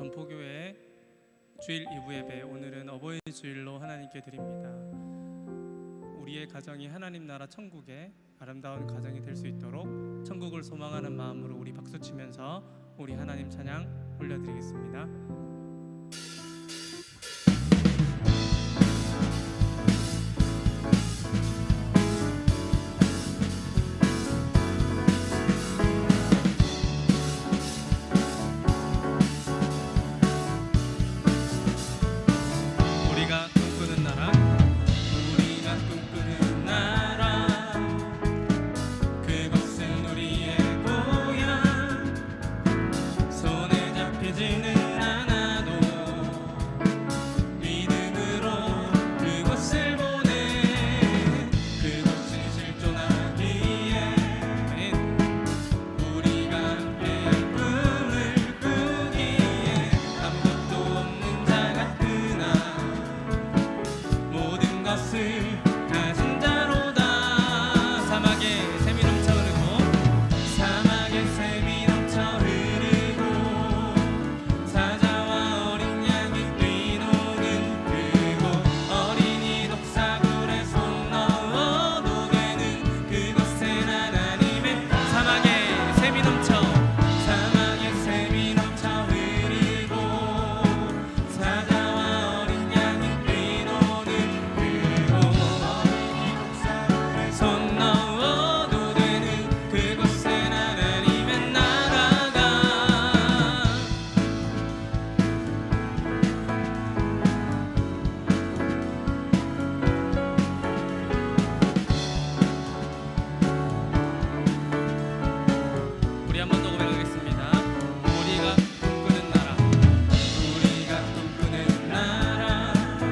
전포교회 주일 2부 예배, 오늘은 어버이 주일로 하나님께 드립니다. 우리의 가정이 하나님 나라 천국의 아름다운 가정이 될 수 있도록 천국을 소망하는 마음으로 우리 박수치면서 우리 하나님 찬양 올려드리겠습니다.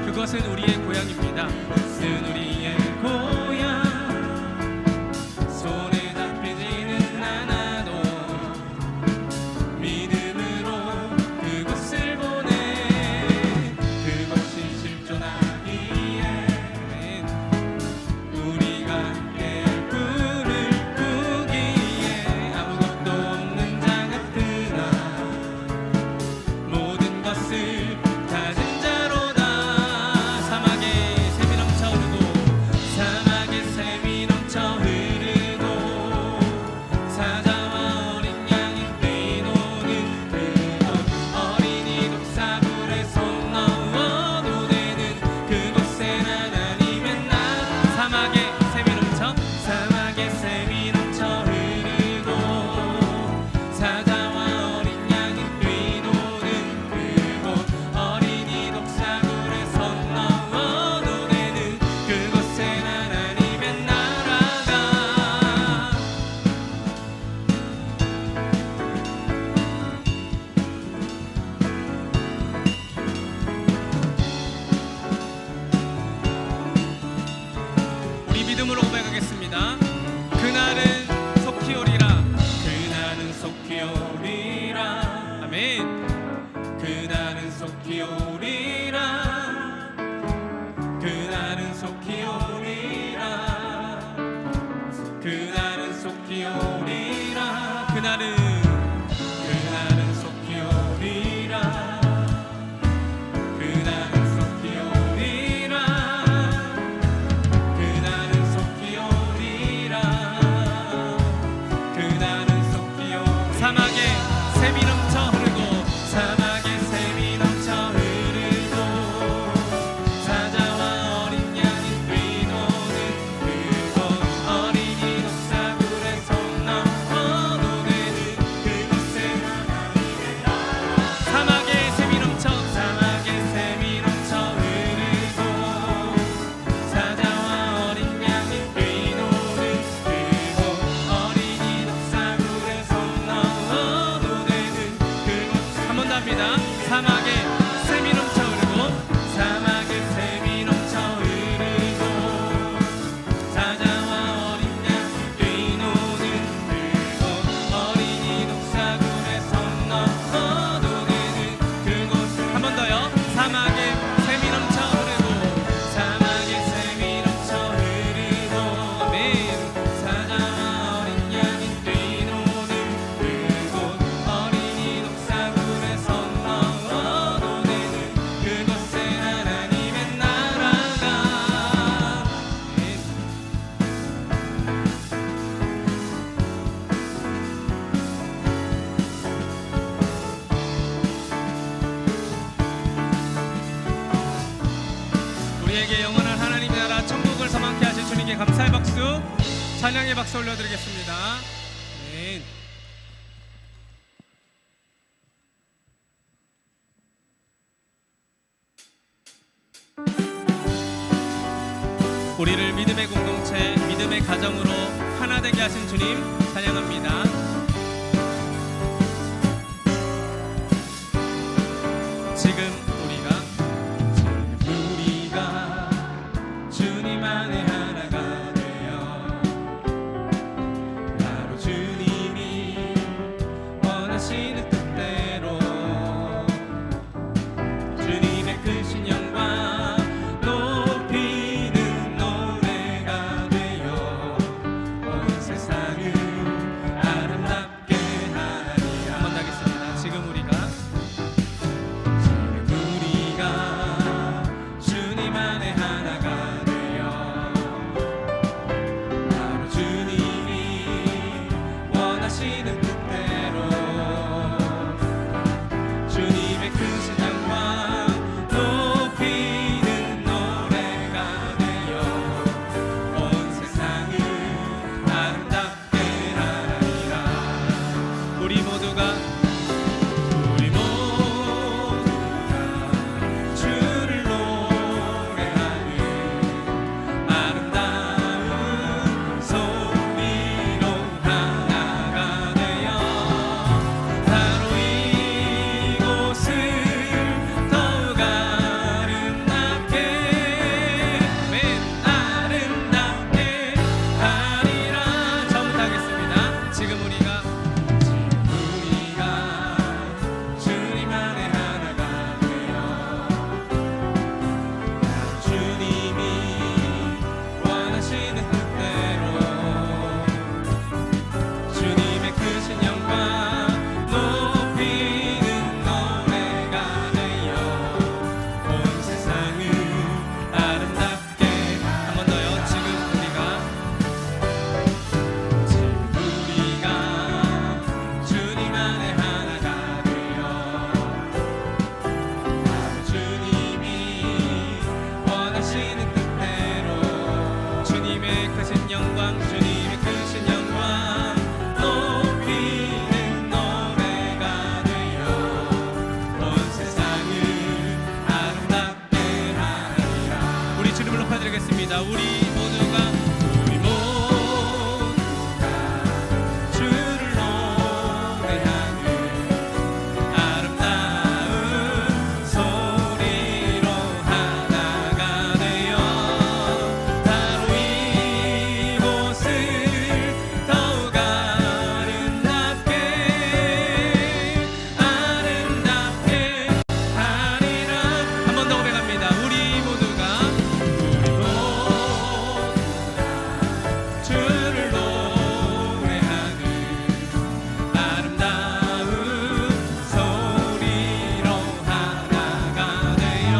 그것은 우리의 고향입니다. 그것은 우리의 고향. 손에 잡히지는 않아도 믿음으로 그것을 보내. 그것이 실존하기에 우리가 함께 꿈을 꾸기에 아무것도 없는 자 같으나 모든 것을 가진 자로다. 믿음으로 고백하겠습니다. 그날은 속히 오리라. 그날은 속히 오리라. 아멘. 그날은 속히 오리라. 그날은 속히 오리라. 그날은 속히 오리라. 그날은 속히 오리라. 사막에 샘이 넘쳐 흐르고 사막에 샘이 넘쳐 흐르고 사자와 어린 양이 뛰노는 그곳 어린이 독사굴에 손 넘어도 되는 그곳에 하나님의 나라. 사막에 샘이 넘쳐 흐르고 사자와 어린 양이 뛰노는 그곳 어린이 독사굴에 손 넘어도 되는 그곳. 한 번 더 합니다. 사막에 샘이 넘쳐 흐르고 사막에 샘이 넘쳐 흐르고 사자와 어린 양이 뛰노는 그곳 어린이 독사굴에 손 넘어도 되는 그곳. 한 번 더요. 사막에 샘이 넘쳐 흐르고 사막에 샘이 넘쳐 흐르고 아멘. 사자와 어린 양이 뛰노는 그곳 어린이 독사굴에 손 넘어 감사의 박수, 찬양의 박수 올려드리겠습니다. 아멘. 우리를 믿음의 공동체, 믿음의 가정으로 하나 되게 하신 주님 찬양합니다. 지금 우리가 주님 안에 하나가 되어 바로 주님이 원하시는 뜻대로 주님의 크신 영광 높이는 노래가 되어 온 세상을 아름답게 하리라. 한번 더 하겠습니다. 지금 우리가 주님 안에 하나가 되어 바로 주님이 원하시는 뜻대로 주님의 크신 영광 높이는 노래가 되어 온 세상을 아름답게 하리라. 우리 모두가 주를 노래하는 아름다운 소리로 하나가 되어 바로 이곳을 더욱 아름답게 맨 아름답게 하리라. 처음부터 하겠습니다. 지금 우리가 주님 안에 하나가 되어 주님이 원하시는 뜻대로 주님의 크신 영광 높이는 노래가 되어 온 세상을 아름답게. 한 번 더요. 지금 우리가 주님 안에 하나가 되어 주님이 원하시는 뜻대로 주님의 크신 영광, 주님의 크신 영광 높이는 노래가 되어 온 세상을 아름답게 하리라. 우리 주님을 높여드리겠습니다. 우리 모두가 주를 노래하는 아름다운 소리로 하나가 되어 바로 이곳을 더욱 아름답게 하리라. 한 번 더 고백합니다. 우리 모두가 주를 노래하는 아름다운 소리로 하나가 되어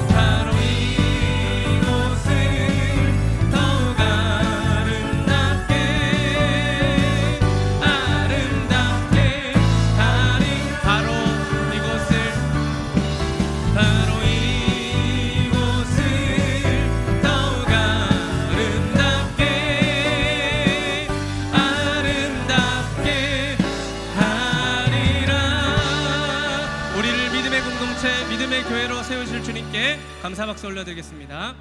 바로 이곳을 더욱 아름답게 하리. 바로 이곳을 더욱 아름답게 하리라. 우리를 믿음의 공동체, 믿음의 교회로 세우실 주님께 감사 박수 올려드리겠습니다.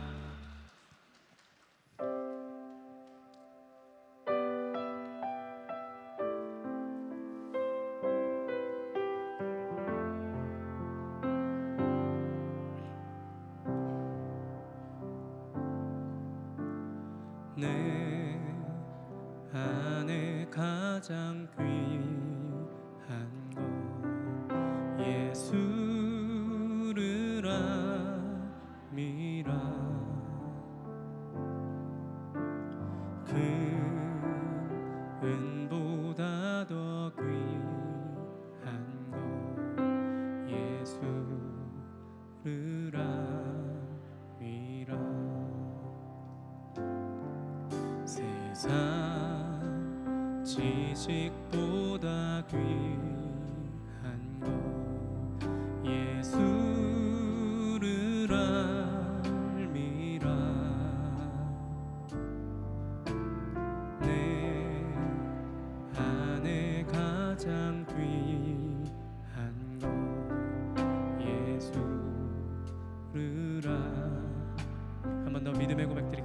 내 안에 가장 귀한 건 예수를 함이라. 그 은보다 더 귀한 건 예수를 함이라. 세상 지식보다 귀한 것 예수를 알미라.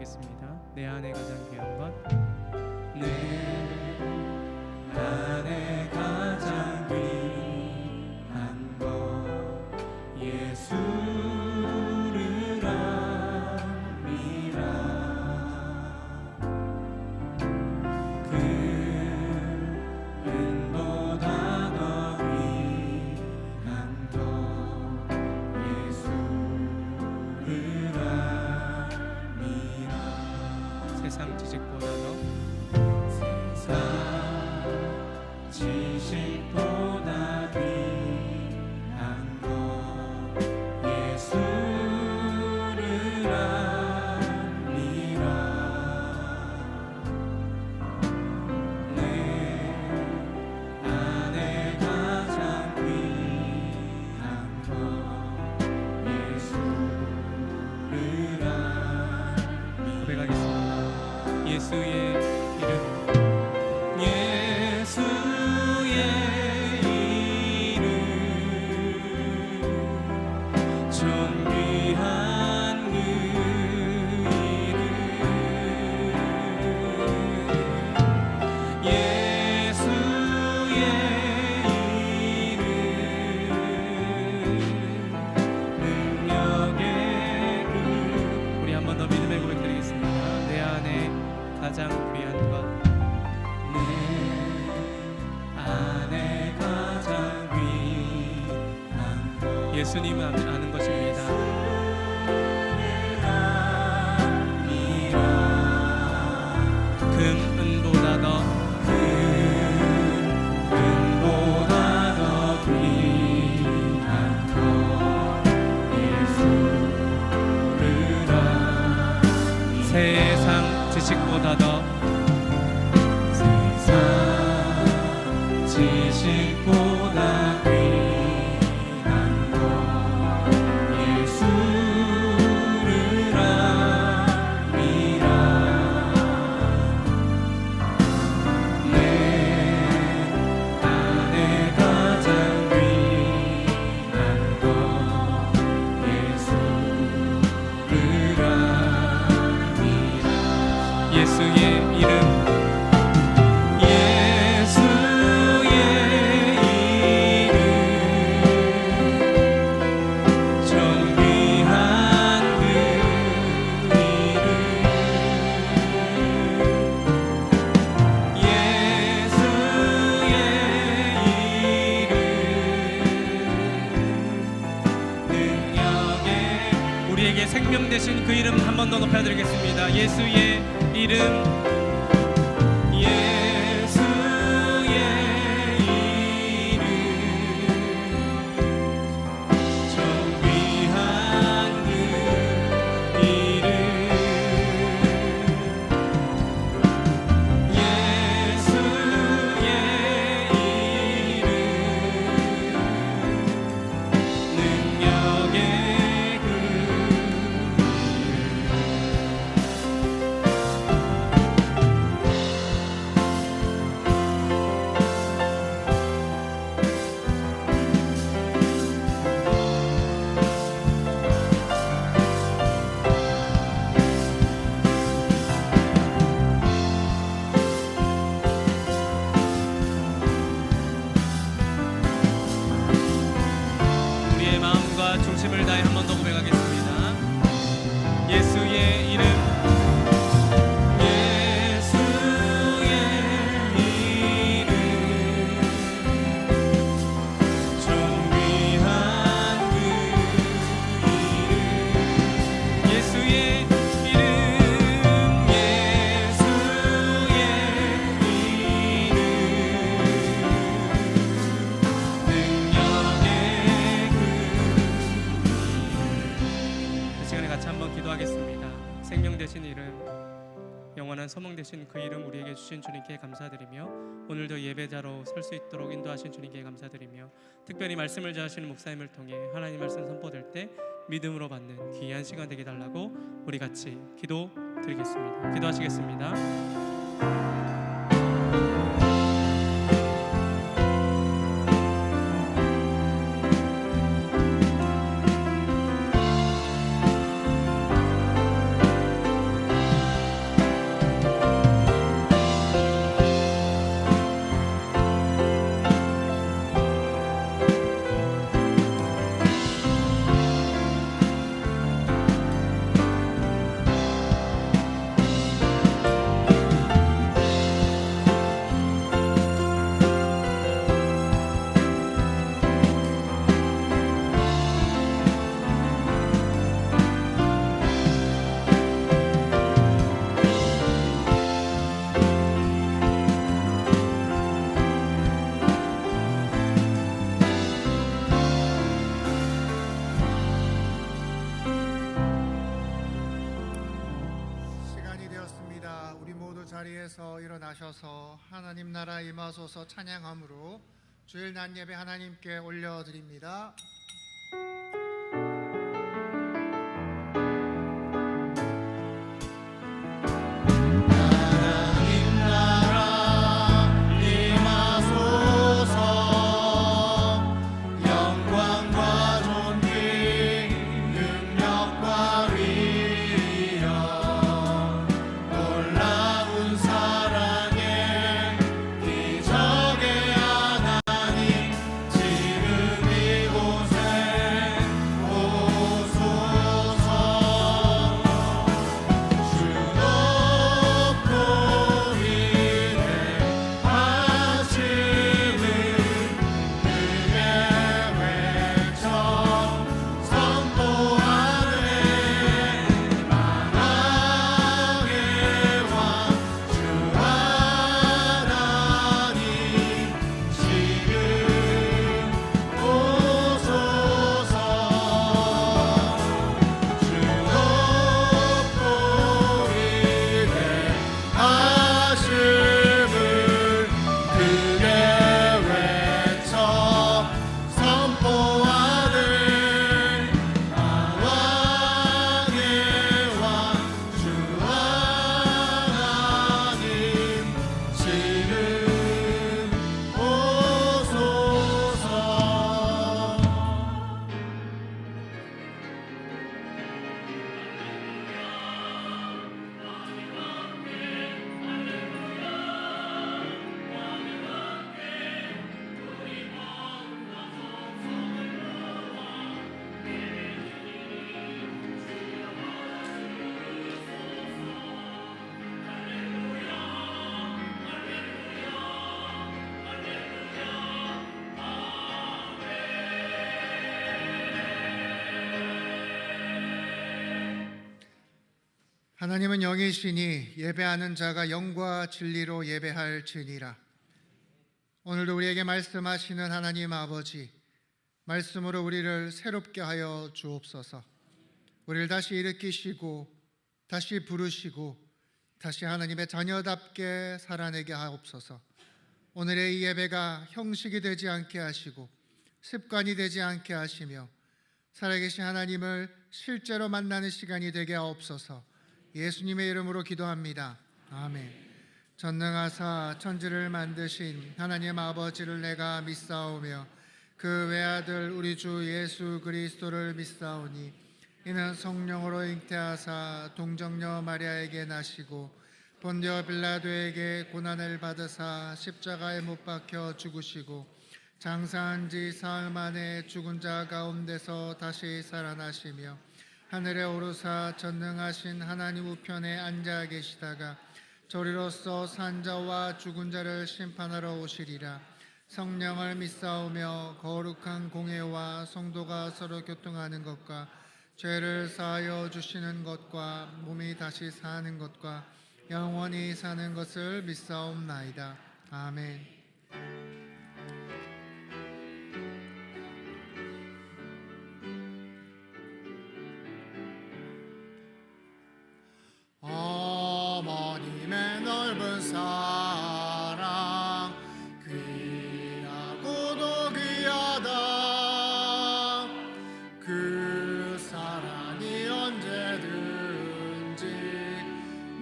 고백하겠습니다. 내 안에 가장 귀한 것, 내 안에 가장 귀한 것 예수를 압니다. 그 은보다 더 귀한 것 예수를 압니다. 세상 지식보다 더 지식보다 귀한 것 예수를 압니다. 내 안에 가장 귀한 것 예수를 압니다. 고백하겠습니다. 예수의 이름, 예수의 이름 좀 귀한 그 이름 예수의 이름 능력의 그 우리 한 번 더 믿음의 고백드리겠습니다. 내 안에 가장 귀한 것, 내 안에 가장 귀한 것 예수님은 아는 것입니다. 금, 은보다 더 은보다 더 귀한 것 예수를 압니다. 세상 지식보다 더 세상 지식보다 귀한 것 예수를 압니다. 내 안에 가장 귀한 것 예수를 압니다. 예수의 이름, 예수의 이름 좀 귀한 그 이름 예수의 이름 능력의 우리에게 생명 되신 그 이름 한 번 더 높여드리겠습니다. 예수의 이름, 예수의 이름 좀 귀한 그 이름 예수의 이름 능력의 그 우리의 마음과 중심을 다해 한 번 더 고백하겠습니다. 예수의 이름, 예수의 이름 좀 귀한 그 이름 예수의 이름, 예수의 이름 능력의 이 시간에 같이 한번 기도하겠습니다. 생명 되신 이름, 영원한 소망 되신 그 이름 우리에게 주신 주님께 감사드리며 오늘도 예배자로 설 수 있도록 인도하신 주님께 감사드리며 특별히 말씀을 전하시는 목사님을 통해 하나님 말씀 선포될 때 믿음으로 받는 귀한 시간 되게 달라고 우리 같이 기도 드리겠습니다. 기도하시겠습니다. 자리에서 일어나셔서 하나님 나라 임하소서 찬양함으로 주일 낮 예배 하나님께 올려드립니다. 하나님은 영이시니 예배하는 자가 영과 진리로 예배할지니라. 오늘도 우리에게 말씀하시는 하나님 아버지, 말씀으로 우리를 새롭게 하여 주옵소서. 우리를 다시 일으키시고 다시 부르시고 다시 하나님의 자녀답게 살아내게 하옵소서. 오늘의 이 예배가 형식이 되지 않게 하시고 습관이 되지 않게 하시며 살아계신 하나님을 실제로 만나는 시간이 되게 하옵소서. 예수님의 이름으로 기도합니다. 아멘. 전능하사 천지를 만드신 하나님 아버지를 내가 믿사오며 그 외아들 우리 주 예수 그리스도를 믿사오니 이는 성령으로 잉태하사 동정녀 마리아에게 나시고 본디오 빌라도에게 고난을 받으사 십자가에 못 박혀 죽으시고 장사한 지 사흘 만에 죽은 자 가운데서 다시 살아나시며 하늘에 오르사 전능하신 하나님 우편에 앉아 계시다가 저리로서 산 자와 죽은 자를 심판하러 오시리라. 성령을 믿사오며 거룩한 공회와 성도가 서로 교통하는 것과 죄를 사하여 주시는 것과 몸이 다시 사는 것과 영원히 사는 것을 믿사옵나이다. 아멘. 어머님의 넓은 사랑 귀하고도 귀하다. 그 사랑이 언제든지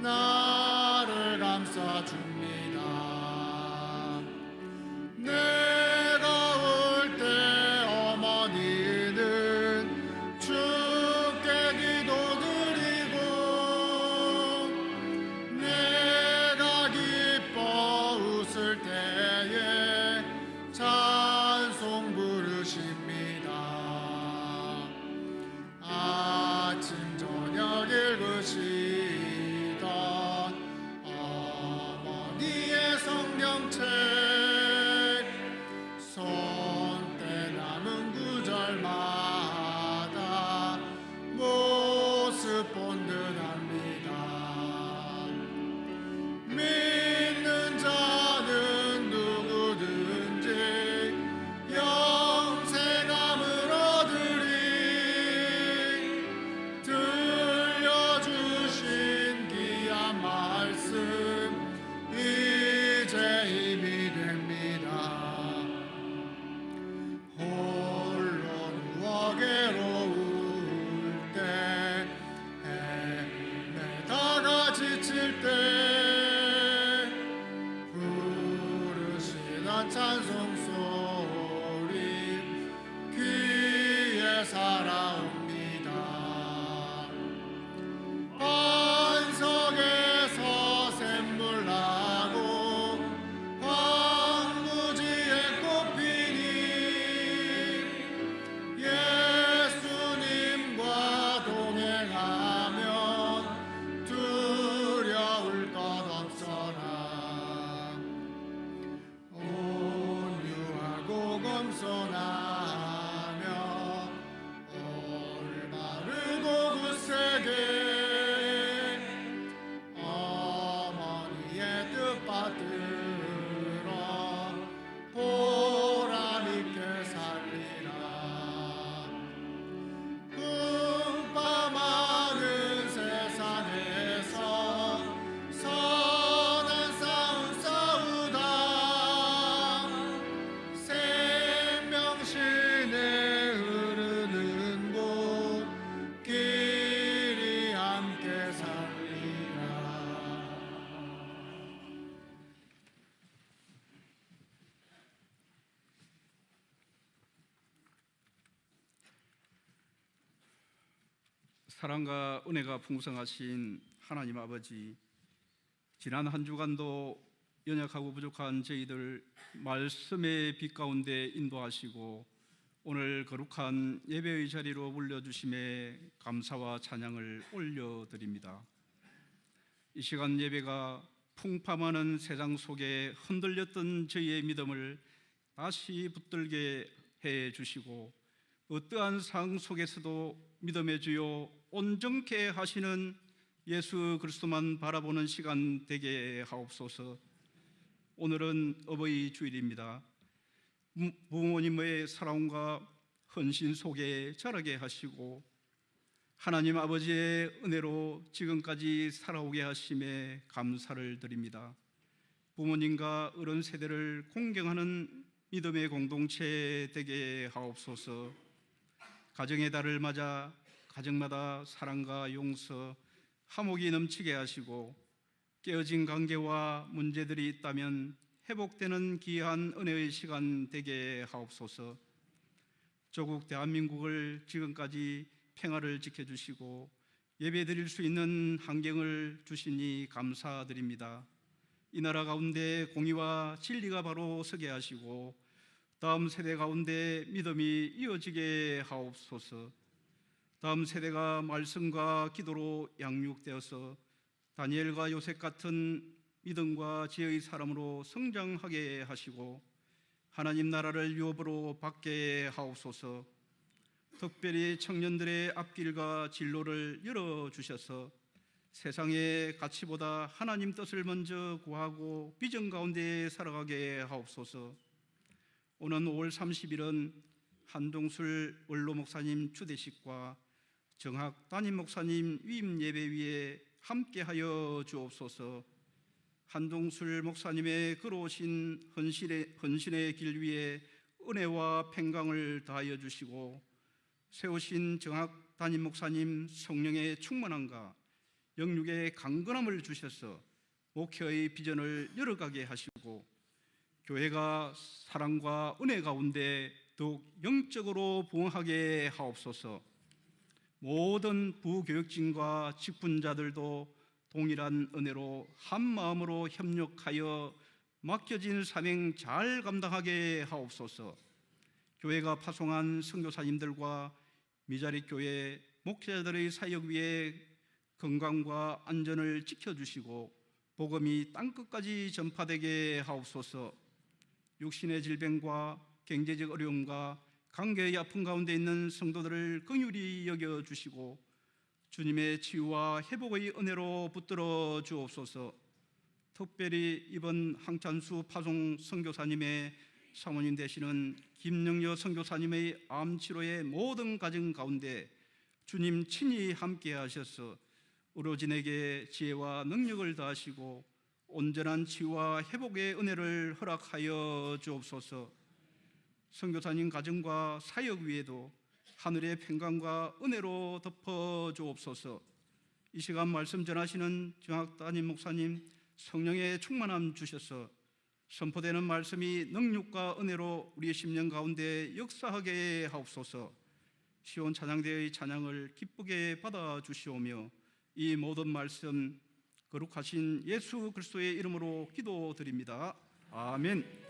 나를 감싸줍니다. 따라옵니다. 반석에서 샘물 나고 황무지에 꽃피니 예수님과 동행하면 두려울 것 없어라. 온유하고 겸손하며 올바르고 굳세게 어머니의 뜻 받들어 보람있게 살리라. 궁밤하는 세상에서 선한 싸움 싸우다 생명신에 흐르는 곳 길이 함께 살리라. 사랑과 은혜가 풍성하신 하나님 아버지, 지난 한 주간도 연약하고 부족한 저희들 말씀의 빛 가운데 인도하시고 오늘 거룩한 예배의 자리로 불러주심에 감사와 찬양을 올려드립니다. 이 시간 예배가 풍파많은 세상 속에 흔들렸던 저희의 믿음을 다시 붙들게 해 주시고 어떠한 상황 속에서도 믿음의 주요 온전케 하시는 예수 그리스도만 바라보는 시간 되게 하옵소서. 오늘은 어버이 주일입니다. 부모님의 사랑과 헌신 속에 자라게 하시고 하나님 아버지의 은혜로 지금까지 살아오게 하심에 감사를 드립니다. 부모님과 어른 세대를 공경하는 믿음의 공동체 되게 하옵소서. 가정의 달을 맞아 가정마다 사랑과 용서, 화목이 넘치게 하시고 깨어진 관계와 문제들이 있다면 회복되는 귀한 은혜의 시간 되게 하옵소서. 조국 대한민국을 지금까지 평화를 지켜주시고 예배드릴 수 있는 환경을 주시니 감사드립니다. 이 나라 가운데 공의와 진리가 바로 서게 하시고 다음 세대 가운데 믿음이 이어지게 하옵소서. 다음 세대가 말씀과 기도로 양육되어서 다니엘과 요셉 같은 믿음과 지혜의 사람으로 성장하게 하시고 하나님 나라를 유업으로 받게 하옵소서. 특별히 청년들의 앞길과 진로를 열어주셔서 세상의 가치보다 하나님 뜻을 먼저 구하고 비전 가운데 살아가게 하옵소서. 오는 5월 30일은 한동술 원로 목사님 추대식과 정학 담임 목사님 위임 예배위에 함께하여 주옵소서. 한동술 목사님의 걸어오신 헌신의 길 위에 은혜와 평강을 다하여 주시고 세우신 정학 담임 목사님 성령의 충만함과 영육의 강건함을 주셔서 목회의 비전을 열어가게 하시고 교회가 사랑과 은혜 가운데 더욱 영적으로 부흥하게 하옵소서. 모든 부교육진과 직분자들도 동일한 은혜로 한 마음으로 협력하여 맡겨진 사명 잘 감당하게 하옵소서. 교회가 파송한 선교사님들과 미자리 교회 목회자들의 사역 위에 건강과 안전을 지켜주시고 복음이 땅끝까지 전파되게 하옵소서. 육신의 질병과 경제적 어려움과 관계의 아픔 가운데 있는 성도들을 긍휼히 여겨주시고 주님의 치유와 회복의 은혜로 붙들어 주옵소서. 특별히 이번 황찬수 파송 선교사님의 사모님 되시는 김영여 선교사님의 암치료의 모든 과정 가운데 주님 친히 함께 하셔서 의료진에게 지혜와 능력을 다하시고 온전한 치유와 회복의 은혜를 허락하여 주옵소서. 선교사님 가정과 사역 위에도 하늘의 평강과 은혜로 덮어 주옵소서. 이 시간 말씀 전하시는 정학 담임 목사님 성령의 충만함 주셔서 선포되는 말씀이 능력과 은혜로 우리의 심령 가운데 역사하게 하옵소서. 시온 찬양대의 찬양을 기쁘게 받아 주시오며 이 모든 말씀 거룩하신 예수 그리스도의 이름으로 기도드립니다. 아멘.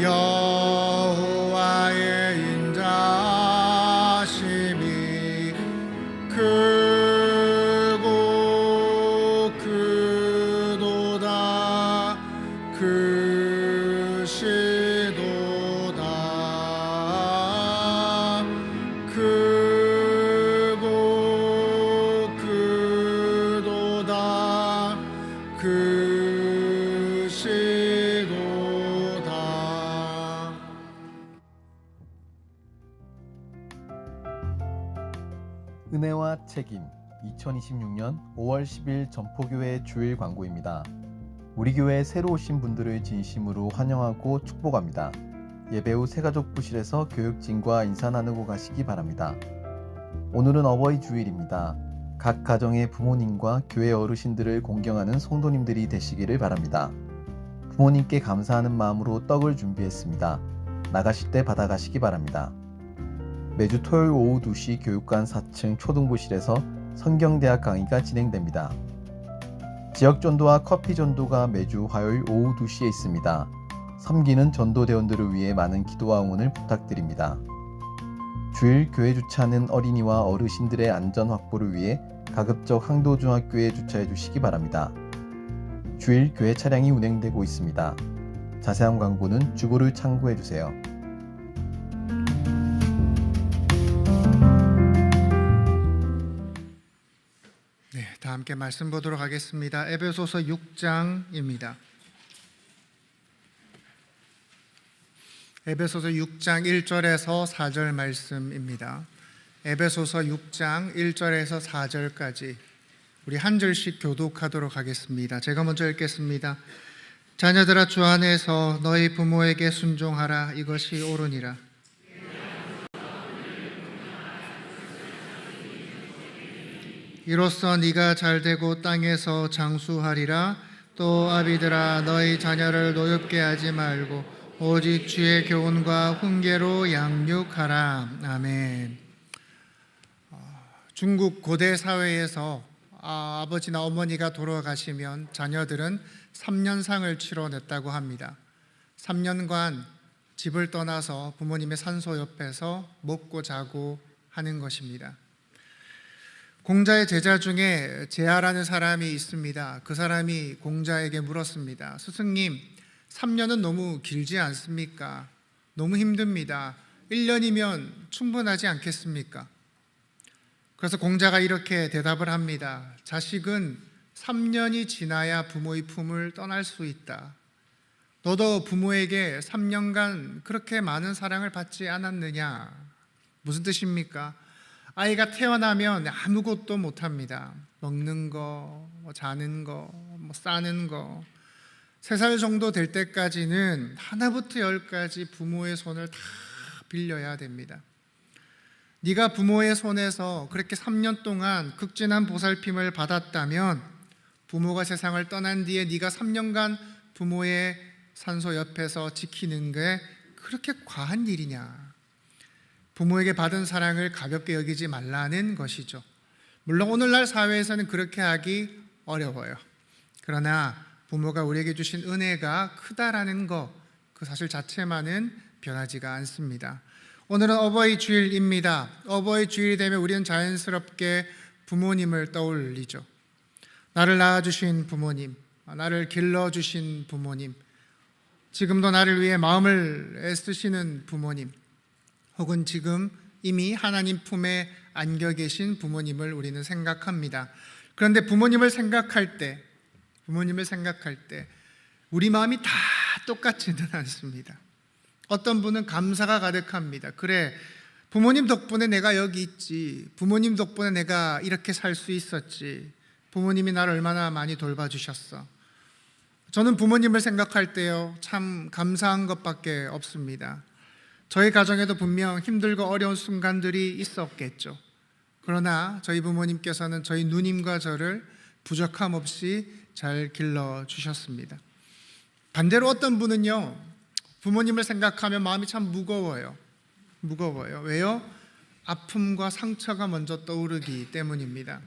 여호와의 인자심이 크고 크도다 크시도다 크고 크도다 크시도다. 은혜와 책임 2026년 5월 10일 전포교회 주일 광고입니다. 우리 교회에 새로 오신 분들을 진심으로 환영하고 축복합니다. 예배 후 새가족 부실에서 교육진과 인사 나누고 가시기 바랍니다. 오늘은 어버이 주일입니다. 각 가정의 부모님과 교회 어르신들을 공경하는 성도님들이 되시기를 바랍니다. 부모님께 감사하는 마음으로 떡을 준비했습니다. 나가실 때 받아가시기 바랍니다. 매주 토요일 오후 2시 교육관 4층 초등부실에서 성경대학 강의가 진행됩니다. 지역 전도와 커피 전도가 매주 화요일 오후 2시에 있습니다. 섬기는 전도대원들을 위해 많은 기도와 응원을 부탁드립니다. 주일 교회 주차하는 어린이와 어르신들의 안전 확보를 위해 가급적 항도중학교에 주차해 주시기 바랍니다. 주일 교회 차량이 운행되고 있습니다. 자세한 광고는 주보를 참고해 주세요. 네, 다 함께 말씀 보도록 하겠습니다. 에베소서 6장입니다. 에베소서 6장 1절에서 4절 말씀입니다. 에베소서 6장 1절에서 4절까지 우리 한 절씩 교독하도록 하겠습니다. 제가 먼저 읽겠습니다. 자녀들아, 주 안에서 너희 부모에게 순종하라. 이것이 옳으니라. 이로써 네가 잘되고 땅에서 장수하리라. 또 아비들아, 너희 자녀를 노엽게 하지 말고 오직 주의 교훈과 훈계로 양육하라. 아멘. 중국 고대 사회에서 아버지나 어머니가 돌아가시면 자녀들은 3년상을 치러냈다고 합니다. 3년간 집을 떠나서 부모님의 산소 옆에서 먹고 자고 하는 것입니다. 공자의 제자 중에 제아라는 사람이 있습니다. 그 사람이 공자에게 물었습니다. 스승님, 3년은 너무 길지 않습니까? 너무 힘듭니다. 1년이면 충분하지 않겠습니까? 그래서 공자가 이렇게 대답을 합니다. 자식은 3년이 지나야 부모의 품을 떠날 수 있다. 너도 부모에게 3년간 그렇게 많은 사랑을 받지 않았느냐? 무슨 뜻입니까? 아이가 태어나면 아무것도 못합니다. 먹는 거, 자는 거, 싸는 거. 3살 정도 될 때까지는 하나부터 10까지 부모의 손을 다 빌려야 됩니다. 네가 부모의 손에서 그렇게 3년 동안 극진한 보살핌을 받았다면 부모가 세상을 떠난 뒤에 네가 3년간 부모의 산소 옆에서 지키는 게 그렇게 과한 일이냐? 부모에게 받은 사랑을 가볍게 여기지 말라는 것이죠. 물론 오늘날 사회에서는 그렇게 하기 어려워요. 그러나 부모가 우리에게 주신 은혜가 크다라는 것, 그 사실 자체만은 변하지가 않습니다. 오늘은 어버이 주일입니다. 어버이 주일이 되면 우리는 자연스럽게 부모님을 떠올리죠. 나를 낳아주신 부모님, 나를 길러주신 부모님, 지금도 나를 위해 마음을 애쓰시는 부모님, 혹은 지금 이미 하나님 품에 안겨 계신 부모님을 우리는 생각합니다. 그런데 부모님을 생각할 때 우리 마음이 다 똑같지는 않습니다. 어떤 분은 감사가 가득합니다. 그래, 부모님 덕분에 내가 여기 있지. 부모님 덕분에 내가 이렇게 살 수 있었지. 부모님이 나를 얼마나 많이 돌봐주셨어. 저는 부모님을 생각할 때요, 참 감사한 것밖에 없습니다. 저희 가정에도 분명 힘들고 어려운 순간들이 있었겠죠. 그러나 저희 부모님께서는 저희 누님과 저를 부족함 없이 잘 길러주셨습니다. 반대로 어떤 분은요, 부모님을 생각하면 마음이 참 무거워요. 왜요? 아픔과 상처가 먼저 떠오르기 때문입니다.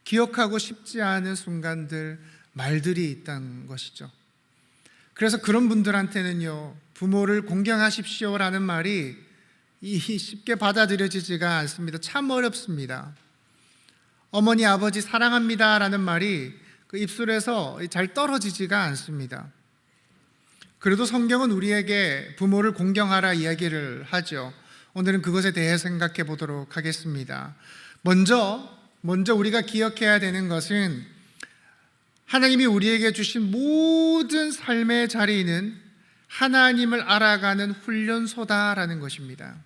기억하고 싶지 않은 순간들, 말들이 있다는 것이죠. 그래서 그런 분들한테는요, 부모를 공경하십시오라는 말이 쉽게 받아들여지지가 않습니다. 참 어렵습니다. 어머니, 아버지 사랑합니다라는 말이 그 입술에서 잘 떨어지지가 않습니다. 그래도 성경은 우리에게 부모를 공경하라 이야기를 하죠. 오늘은 그것에 대해 생각해 보도록 하겠습니다. 먼저 우리가 기억해야 되는 것은 하나님이 우리에게 주신 모든 삶의 자리는 하나님을 알아가는 훈련소다라는 것입니다.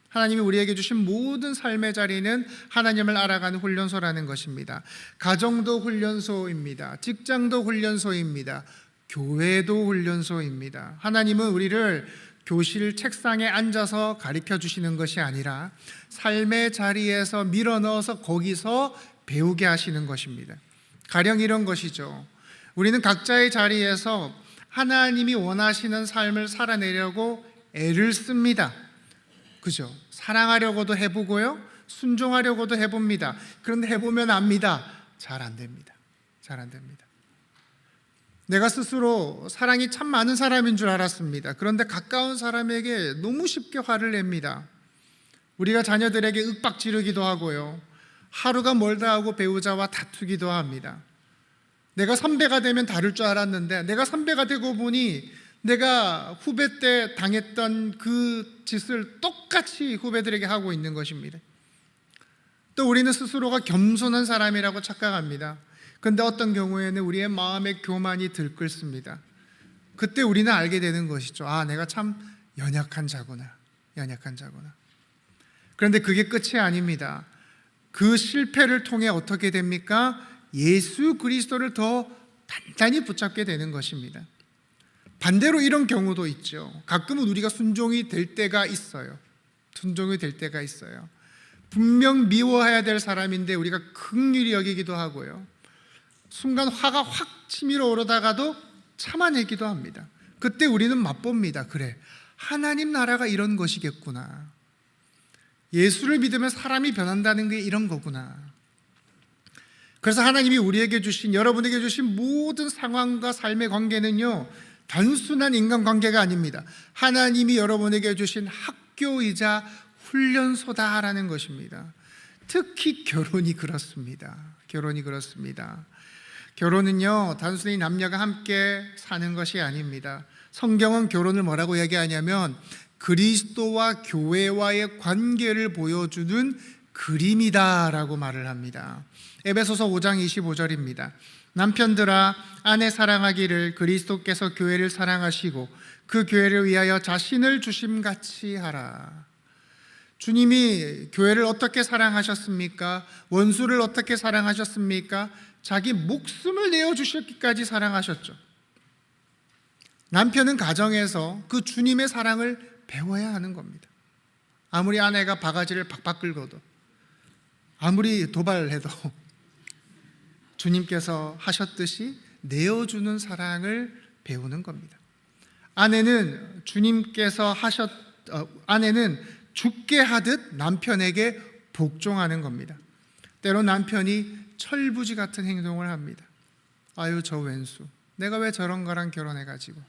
하나님이 우리에게 주신 모든 삶의 자리는 하나님을 알아가는 훈련소라는 것입니다. 가정도 훈련소입니다. 직장도 훈련소입니다. 교회도 훈련소입니다. 하나님은 우리를 교실 책상에 앉아서 가르쳐 주시는 것이 아니라 삶의 자리에서 밀어넣어서 거기서 배우게 하시는 것입니다. 가령 이런 것이죠. 우리는 각자의 자리에서 하나님이 원하시는 삶을 살아내려고 애를 씁니다. 그죠? 사랑하려고도 해보고요, 순종하려고도 해봅니다. 그런데 해보면 압니다. 잘 안 됩니다. 잘 안 됩니다. 내가 스스로 사랑이 참 많은 사람인 줄 알았습니다. 그런데 가까운 사람에게 너무 쉽게 화를 냅니다. 우리가 자녀들에게 윽박 지르기도 하고요, 하루가 멀다 하고 배우자와 다투기도 합니다. 내가 선배가 되면 다를 줄 알았는데 내가 선배가 되고 보니 내가 후배 때 당했던 그 짓을 똑같이 후배들에게 하고 있는 것입니다. 또 우리는 스스로가 겸손한 사람이라고 착각합니다. 그런데 어떤 경우에는 우리의 마음의 교만이 들끓습니다. 그때 우리는 알게 되는 것이죠. 아, 내가 참 연약한 자구나. 연약한 자구나. 그런데 그게 끝이 아닙니다. 그 실패를 통해 어떻게 됩니까? 예수 그리스도를 더 단단히 붙잡게 되는 것입니다. 반대로 이런 경우도 있죠. 가끔은 우리가 순종이 될 때가 있어요. 순종이 될 때가 있어요. 분명 미워해야 될 사람인데 우리가 긍휼히 여기기도 하고요, 순간 화가 확 치밀어 오르다가도 참아내기도 합니다. 그때 우리는 맛봅니다. 그래, 하나님 나라가 이런 것이겠구나. 예수를 믿으면 사람이 변한다는 게 이런 거구나. 그래서 하나님이 우리에게 주신, 여러분에게 주신 모든 상황과 삶의 관계는요, 단순한 인간관계가 아닙니다. 하나님이 여러분에게 주신 학교이자 훈련소다라는 것입니다. 특히 결혼이 그렇습니다. 결혼이 그렇습니다. 결혼은요, 단순히 남녀가 함께 사는 것이 아닙니다. 성경은 결혼을 뭐라고 얘기하냐면 그리스도와 교회와의 관계를 보여주는 그림이다라고 말을 합니다. 에베소서 5장 25절입니다. 남편들아, 아내 사랑하기를 그리스도께서 교회를 사랑하시고 그 교회를 위하여 자신을 주심같이 하라. 주님이 교회를 어떻게 사랑하셨습니까? 원수를 어떻게 사랑하셨습니까? 자기 목숨을 내어주셨기까지 사랑하셨죠. 남편은 가정에서 그 주님의 사랑을 배워야 하는 겁니다. 아무리 아내가 바가지를 박박 긁어도, 아무리 도발해도 주님께서 하셨듯이 내어주는 사랑을 배우는 겁니다. 아내는 아내는 죽게 하듯 남편에게 복종하는 겁니다. 때로 남편이 철부지 같은 행동을 합니다. 아유, 저 왼수, 내가 왜 저런 거랑 결혼해가지고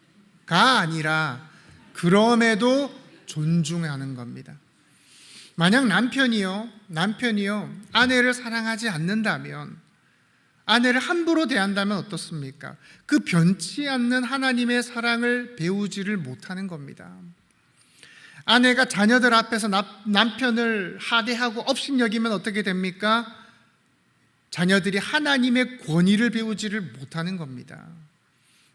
가 아니라 그럼에도 존중하는 겁니다. 만약 남편이요 아내를 사랑하지 않는다면, 아내를 함부로 대한다면 어떻습니까? 그 변치 않는 하나님의 사랑을 배우지를 못하는 겁니다. 아내가 자녀들 앞에서 남편을 하대하고 업신여기면 어떻게 됩니까? 자녀들이 하나님의 권위를 배우지를 못하는 겁니다.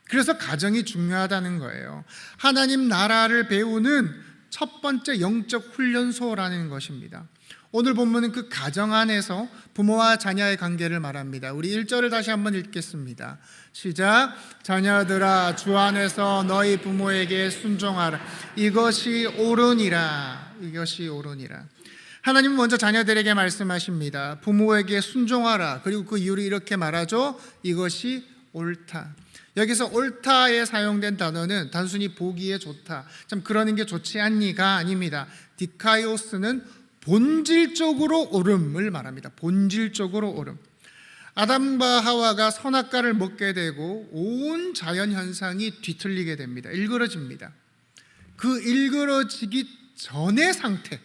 그래서 가정이 중요하다는 거예요. 하나님 나라를 배우는 첫 번째 영적 훈련소라는 것입니다. 오늘 본문은 그 가정 안에서 부모와 자녀의 관계를 말합니다. 우리 1절을 다시 한번 읽겠습니다. 시작. 자녀들아, 주 안에서 너희 부모에게 순종하라. 이것이 옳으니라. 이것이 옳으니라. 하나님은 먼저 자녀들에게 말씀하십니다. 부모에게 순종하라. 그리고 그 이유를 이렇게 말하죠. 이것이 옳다. 여기서 옳다에 사용된 단어는 단순히 보기에 좋다, 참 그러는 게 좋지 않니가 아닙니다. 디카이오스는 본질적으로 옳음을 말합니다. 본질적으로 옳음. 아담과 하와가 선악과를 먹게 되고 온 자연 현상이 뒤틀리게 됩니다. 일그러집니다. 그 일그러지기 전의 상태,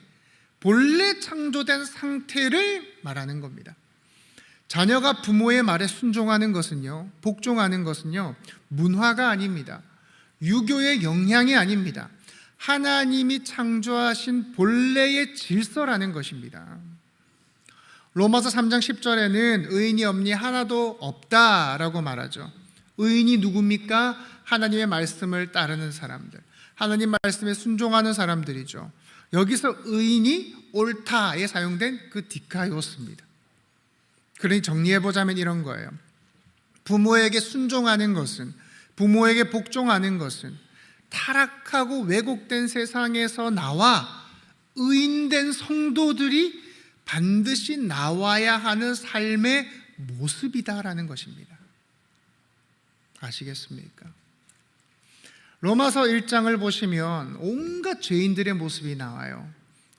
본래 창조된 상태를 말하는 겁니다. 자녀가 부모의 말에 순종하는 것은요, 복종하는 것은요, 문화가 아닙니다. 유교의 영향이 아닙니다. 하나님이 창조하신 본래의 질서라는 것입니다. 로마서 3장 10절에는 의인이 없니 하나도 없다라고 말하죠. 의인이 누굽니까? 하나님의 말씀을 따르는 사람들, 하나님 말씀에 순종하는 사람들이죠. 여기서 의인이 옳다에 사용된 그 디카이오스입니다. 그러니 정리해보자면 이런 거예요. 부모에게 순종하는 것은, 부모에게 복종하는 것은 타락하고 왜곡된 세상에서 나와 의인된 성도들이 반드시 나와야 하는 삶의 모습이다라는 것입니다. 아시겠습니까? 로마서 1장을 보시면 온갖 죄인들의 모습이 나와요.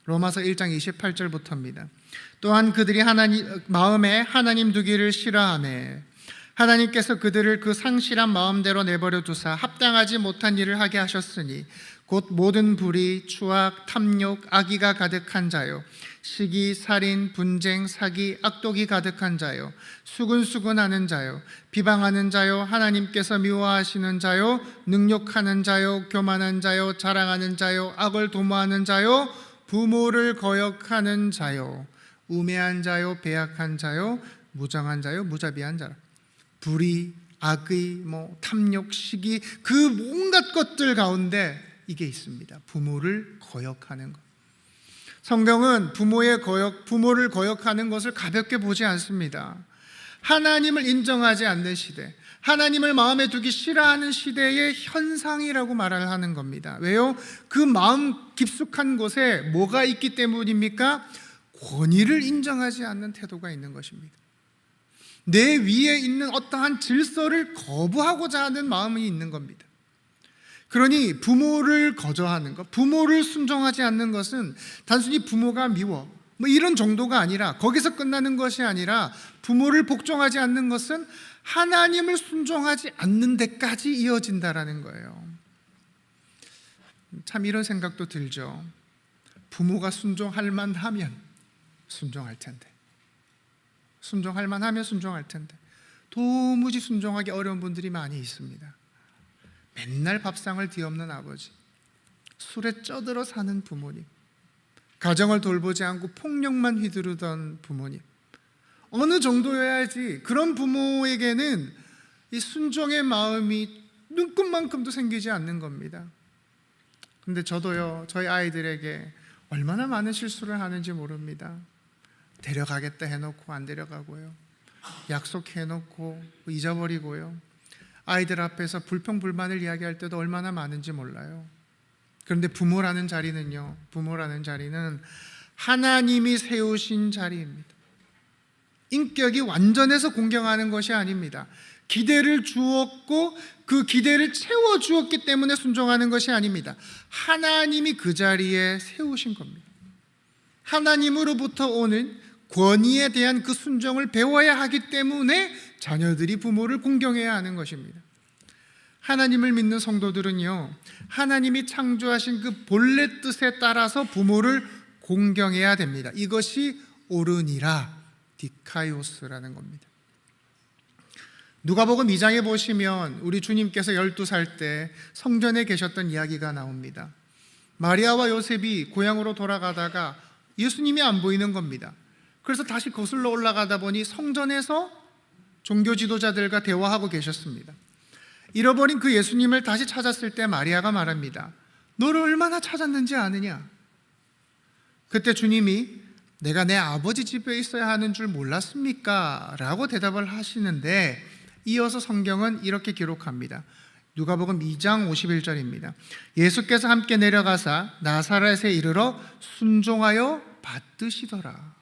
로마서 1장 28절부터입니다. 또한 그들이 마음에 하나님 두기를 싫어하매 하나님께서 그들을 그 상실한 마음대로 내버려 두사 합당하지 못한 일을 하게 하셨으니 곧 모든 불의, 추악, 탐욕, 악의가 가득한 자요, 시기, 살인, 분쟁, 사기, 악독이 가득한 자요, 수근수근하는 자요, 비방하는 자요, 하나님께서 미워하시는 자요, 능욕하는 자요, 교만한 자요, 자랑하는 자요, 악을 도모하는 자요, 부모를 거역하는 자요, 우매한 자요, 배약한 자요, 무정한 자요, 무자비한 자라. 불의, 악의, 탐욕, 시기, 그 온갖 것들 가운데 이게 있습니다. 부모를 거역하는 것. 성경은 부모를 거역하는 것을 가볍게 보지 않습니다. 하나님을 인정하지 않는 시대, 하나님을 마음에 두기 싫어하는 시대의 현상이라고 말을 하는 겁니다. 왜요? 그 마음 깊숙한 곳에 뭐가 있기 때문입니까? 권위를 인정하지 않는 태도가 있는 것입니다. 내 위에 있는 어떠한 질서를 거부하고자 하는 마음이 있는 겁니다. 그러니 부모를 거절하는 것, 부모를 순종하지 않는 것은 단순히 부모가 미워 이런 정도가 아니라, 거기서 끝나는 것이 아니라, 부모를 복종하지 않는 것은 하나님을 순종하지 않는 데까지 이어진다라는 거예요. 참 이런 생각도 들죠. 부모가 순종할 만하면 순종할 텐데, 순종할 만하면 순종할 텐데 도무지 순종하기 어려운 분들이 많이 있습니다. 맨날 밥상을 뒤엎는 아버지, 술에 쩌들어 사는 부모님, 가정을 돌보지 않고 폭력만 휘두르던 부모님, 어느 정도여야지 그런 부모에게는 이 순종의 마음이 눈꽃만큼도 생기지 않는 겁니다. 근데 저도요, 저희 아이들에게 얼마나 많은 실수를 하는지 모릅니다. 데려가겠다 해놓고 안 데려가고요, 약속해놓고 잊어버리고요, 아이들 앞에서 불평불만을 이야기할 때도 얼마나 많은지 몰라요. 그런데 부모라는 자리는요, 부모라는 자리는 하나님이 세우신 자리입니다. 인격이 완전해서 공경하는 것이 아닙니다. 기대를 주었고 그 기대를 채워주었기 때문에 순종하는 것이 아닙니다. 하나님이 그 자리에 세우신 겁니다. 하나님으로부터 오는 권위에 대한 그 순종을 배워야 하기 때문에 자녀들이 부모를 공경해야 하는 것입니다. 하나님을 믿는 성도들은요, 하나님이 창조하신 그 본래 뜻에 따라서 부모를 공경해야 됩니다. 이것이 옳으니라, 디카이오스라는 겁니다. 누가복음 2장에 보시면 우리 주님께서 12살 때 성전에 계셨던 이야기가 나옵니다. 마리아와 요셉이 고향으로 돌아가다가 예수님이 안 보이는 겁니다. 그래서 다시 거슬러 올라가다 보니 성전에서 종교 지도자들과 대화하고 계셨습니다. 잃어버린 그 예수님을 다시 찾았을 때 마리아가 말합니다. 너를 얼마나 찾았는지 아느냐? 그때 주님이 내가 내 아버지 집에 있어야 하는 줄 몰랐습니까? 라고 대답을 하시는데, 이어서 성경은 이렇게 기록합니다. 누가복음 2장 51절입니다. 예수께서 함께 내려가사 나사렛에 이르러 순종하여 받드시더라.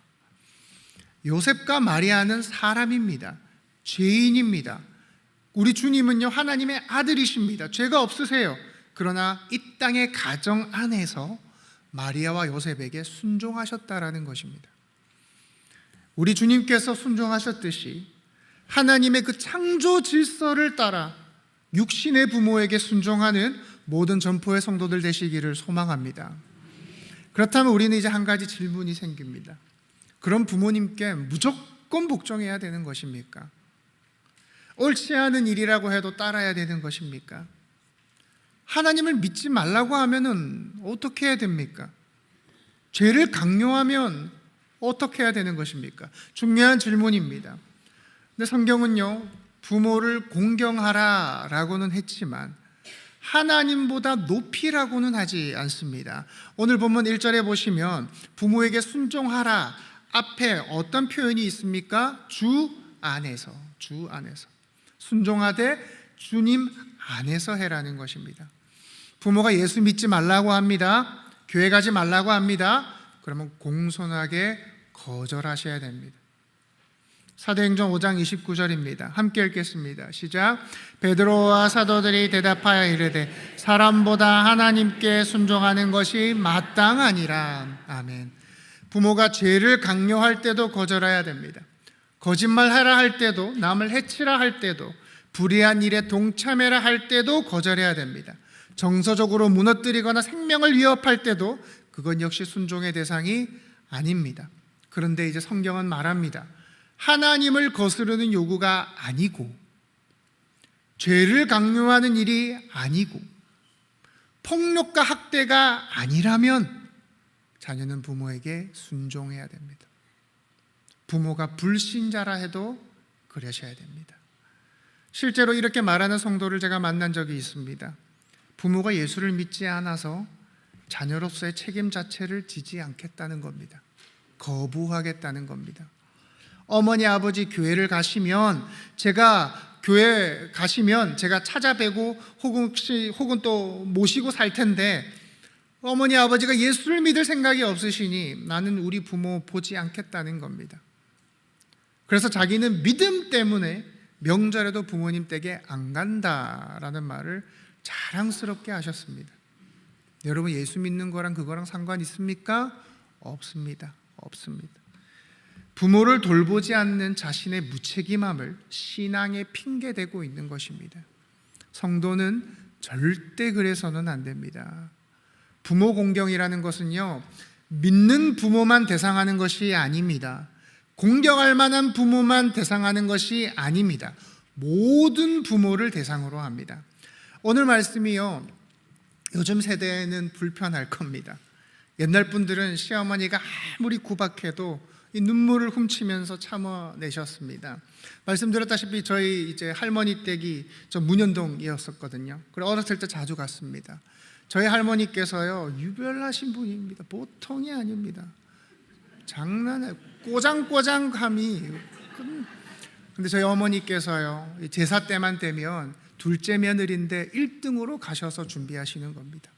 요셉과 마리아는 사람입니다. 죄인입니다. 우리 주님은요, 하나님의 아들이십니다. 죄가 없으세요. 그러나 이 땅의 가정 안에서 마리아와 요셉에게 순종하셨다라는 것입니다. 우리 주님께서 순종하셨듯이 하나님의 그 창조 질서를 따라 육신의 부모에게 순종하는 모든 전포의 성도들 되시기를 소망합니다. 그렇다면 우리는 이제 한 가지 질문이 생깁니다. 그럼 부모님께 무조건 복종해야 되는 것입니까? 옳지 않은 일이라고 해도 따라야 되는 것입니까? 하나님을 믿지 말라고 하면은 어떻게 해야 됩니까? 죄를 강요하면 어떻게 해야 되는 것입니까? 중요한 질문입니다. 근데 성경은요, 부모를 공경하라라고는 했지만 하나님보다 높이라고는 하지 않습니다. 오늘 본문 1절에 보시면 부모에게 순종하라 앞에 어떤 표현이 있습니까? 주 안에서, 주 안에서. 순종하되 주님 안에서 해라는 것입니다. 부모가 예수 믿지 말라고 합니다. 교회 가지 말라고 합니다. 그러면 공손하게 거절하셔야 됩니다. 사도행전 5장 29절입니다. 함께 읽겠습니다. 시작. 베드로와 사도들이 대답하여 이르되 사람보다 하나님께 순종하는 것이 마땅하니라. 아멘. 부모가 죄를 강요할 때도 거절해야 됩니다. 거짓말하라 할 때도, 남을 해치라 할 때도, 불의한 일에 동참해라 할 때도 거절해야 됩니다. 정서적으로 무너뜨리거나 생명을 위협할 때도 그건 역시 순종의 대상이 아닙니다. 그런데 이제 성경은 말합니다. 하나님을 거스르는 요구가 아니고, 죄를 강요하는 일이 아니고, 폭력과 학대가 아니라면 자녀는 부모에게 순종해야 됩니다. 부모가 불신자라 해도 그러셔야 됩니다. 실제로 이렇게 말하는 성도를 제가 만난 적이 있습니다. 부모가 예수를 믿지 않아서 자녀로서의 책임 자체를 지지 않겠다는 겁니다. 거부하겠다는 겁니다. 어머니 아버지 교회를 가시면 제가 교회 가시면 제가 찾아뵈고 혹은 또 모시고 살 텐데 어머니 아버지가 예수를 믿을 생각이 없으시니 나는 우리 부모 보지 않겠다는 겁니다. 그래서 자기는 믿음 때문에 명절에도 부모님 댁에 안 간다라는 말을 자랑스럽게 하셨습니다. 여러분, 예수 믿는 거랑 그거랑 상관 있습니까? 없습니다. 없습니다. 부모를 돌보지 않는 자신의 무책임함을 신앙의 핑계대고 있는 것입니다. 성도는 절대 그래서는 안 됩니다. 부모 공경이라는 것은요, 믿는 부모만 대상하는 것이 아닙니다. 공경할 만한 부모만 대상하는 것이 아닙니다. 모든 부모를 대상으로 합니다. 오늘 말씀이요, 요즘 세대는 불편할 겁니다. 옛날 분들은 시어머니가 아무리 구박해도 이 눈물을 훔치면서 참아내셨습니다. 말씀드렸다시피 저희 이제 할머니 댁이 저 문현동이었었거든요. 그래서 어렸을 때 자주 갔습니다. 저희 할머니께서요, 유별나신 분입니다. 보통이 아닙니다. 장난해, 꼬장꼬장함이. 근데 저희 어머니께서요, 제사 때만 되면 둘째 며느리인데 1등으로 가셔서 준비하시는 겁니다.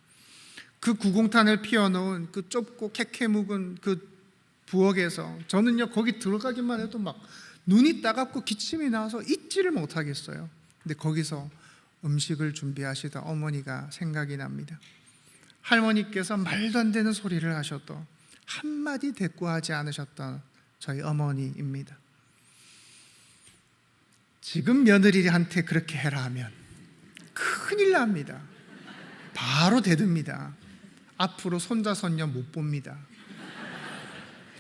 그 구공탄을 피워놓은 그 좁고 캐캐 묵은 그 부엌에서 저는요, 거기 들어가기만 해도 막 눈이 따갑고 기침이 나와서 잊지를 못하겠어요. 근데 거기서 음식을 준비하시던 어머니가 생각이 납니다. 할머니께서 말도 안 되는 소리를 하셔도 한마디 대꾸하지 않으셨던 저희 어머니입니다. 지금 며느리한테 그렇게 해라 하면 큰일 납니다. 바로 대듭니다. 앞으로 손자 손녀 못 봅니다.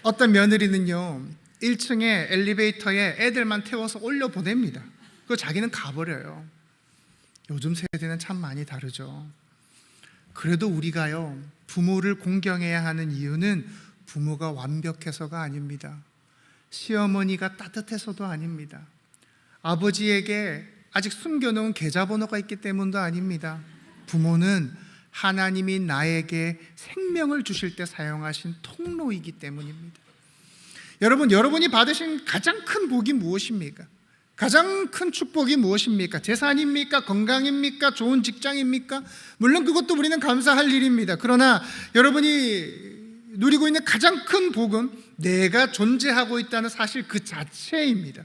어떤 며느리는요, 1층에 엘리베이터에 애들만 태워서 올려보냅니다. 그거 자기는 가버려요. 요즘 세대는 참 많이 다르죠. 그래도 우리가요, 부모를 공경해야 하는 이유는 부모가 완벽해서가 아닙니다. 시어머니가 따뜻해서도 아닙니다. 아버지에게 아직 숨겨놓은 계좌번호가 있기 때문도 아닙니다. 부모는 하나님이 나에게 생명을 주실 때 사용하신 통로이기 때문입니다. 여러분, 여러분이 받으신 가장 큰 복이 무엇입니까? 가장 큰 축복이 무엇입니까? 재산입니까? 건강입니까? 좋은 직장입니까? 물론 그것도 우리는 감사할 일입니다. 그러나 여러분이 누리고 있는 가장 큰 복은 내가 존재하고 있다는 사실 그 자체입니다.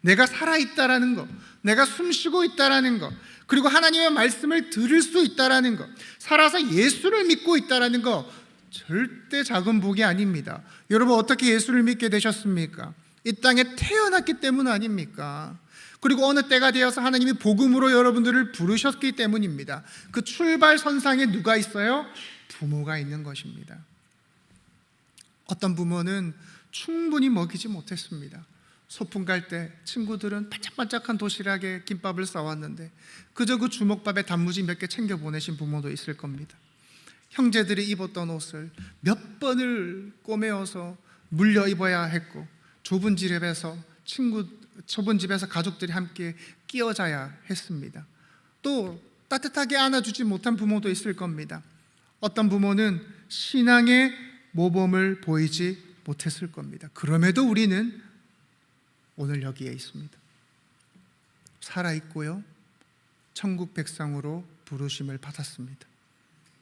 내가 살아있다라는 것, 내가 숨쉬고 있다라는 것, 그리고 하나님의 말씀을 들을 수 있다라는 것, 살아서 예수를 믿고 있다라는 것, 절대 작은 복이 아닙니다. 여러분, 어떻게 예수를 믿게 되셨습니까? 이 땅에 태어났기 때문 아닙니까? 그리고 어느 때가 되어서 하나님이 복음으로 여러분들을 부르셨기 때문입니다. 그 출발선상에 누가 있어요? 부모가 있는 것입니다. 어떤 부모는 충분히 먹이지 못했습니다. 소풍 갈 때 친구들은 반짝반짝한 도시락에 김밥을 싸왔는데 그저 그 주먹밥에 단무지 몇 개 챙겨 보내신 부모도 있을 겁니다. 형제들이 입었던 옷을 몇 번을 꼬매어서 물려 입어야 했고 좁은 집에서 가족들이 함께 끼어 자야 했습니다. 또 따뜻하게 안아주지 못한 부모도 있을 겁니다. 어떤 부모는 신앙의 모범을 보이지 못했을 겁니다. 그럼에도 우리는 오늘 여기에 있습니다. 살아있고요, 천국 백성으로 부르심을 받았습니다.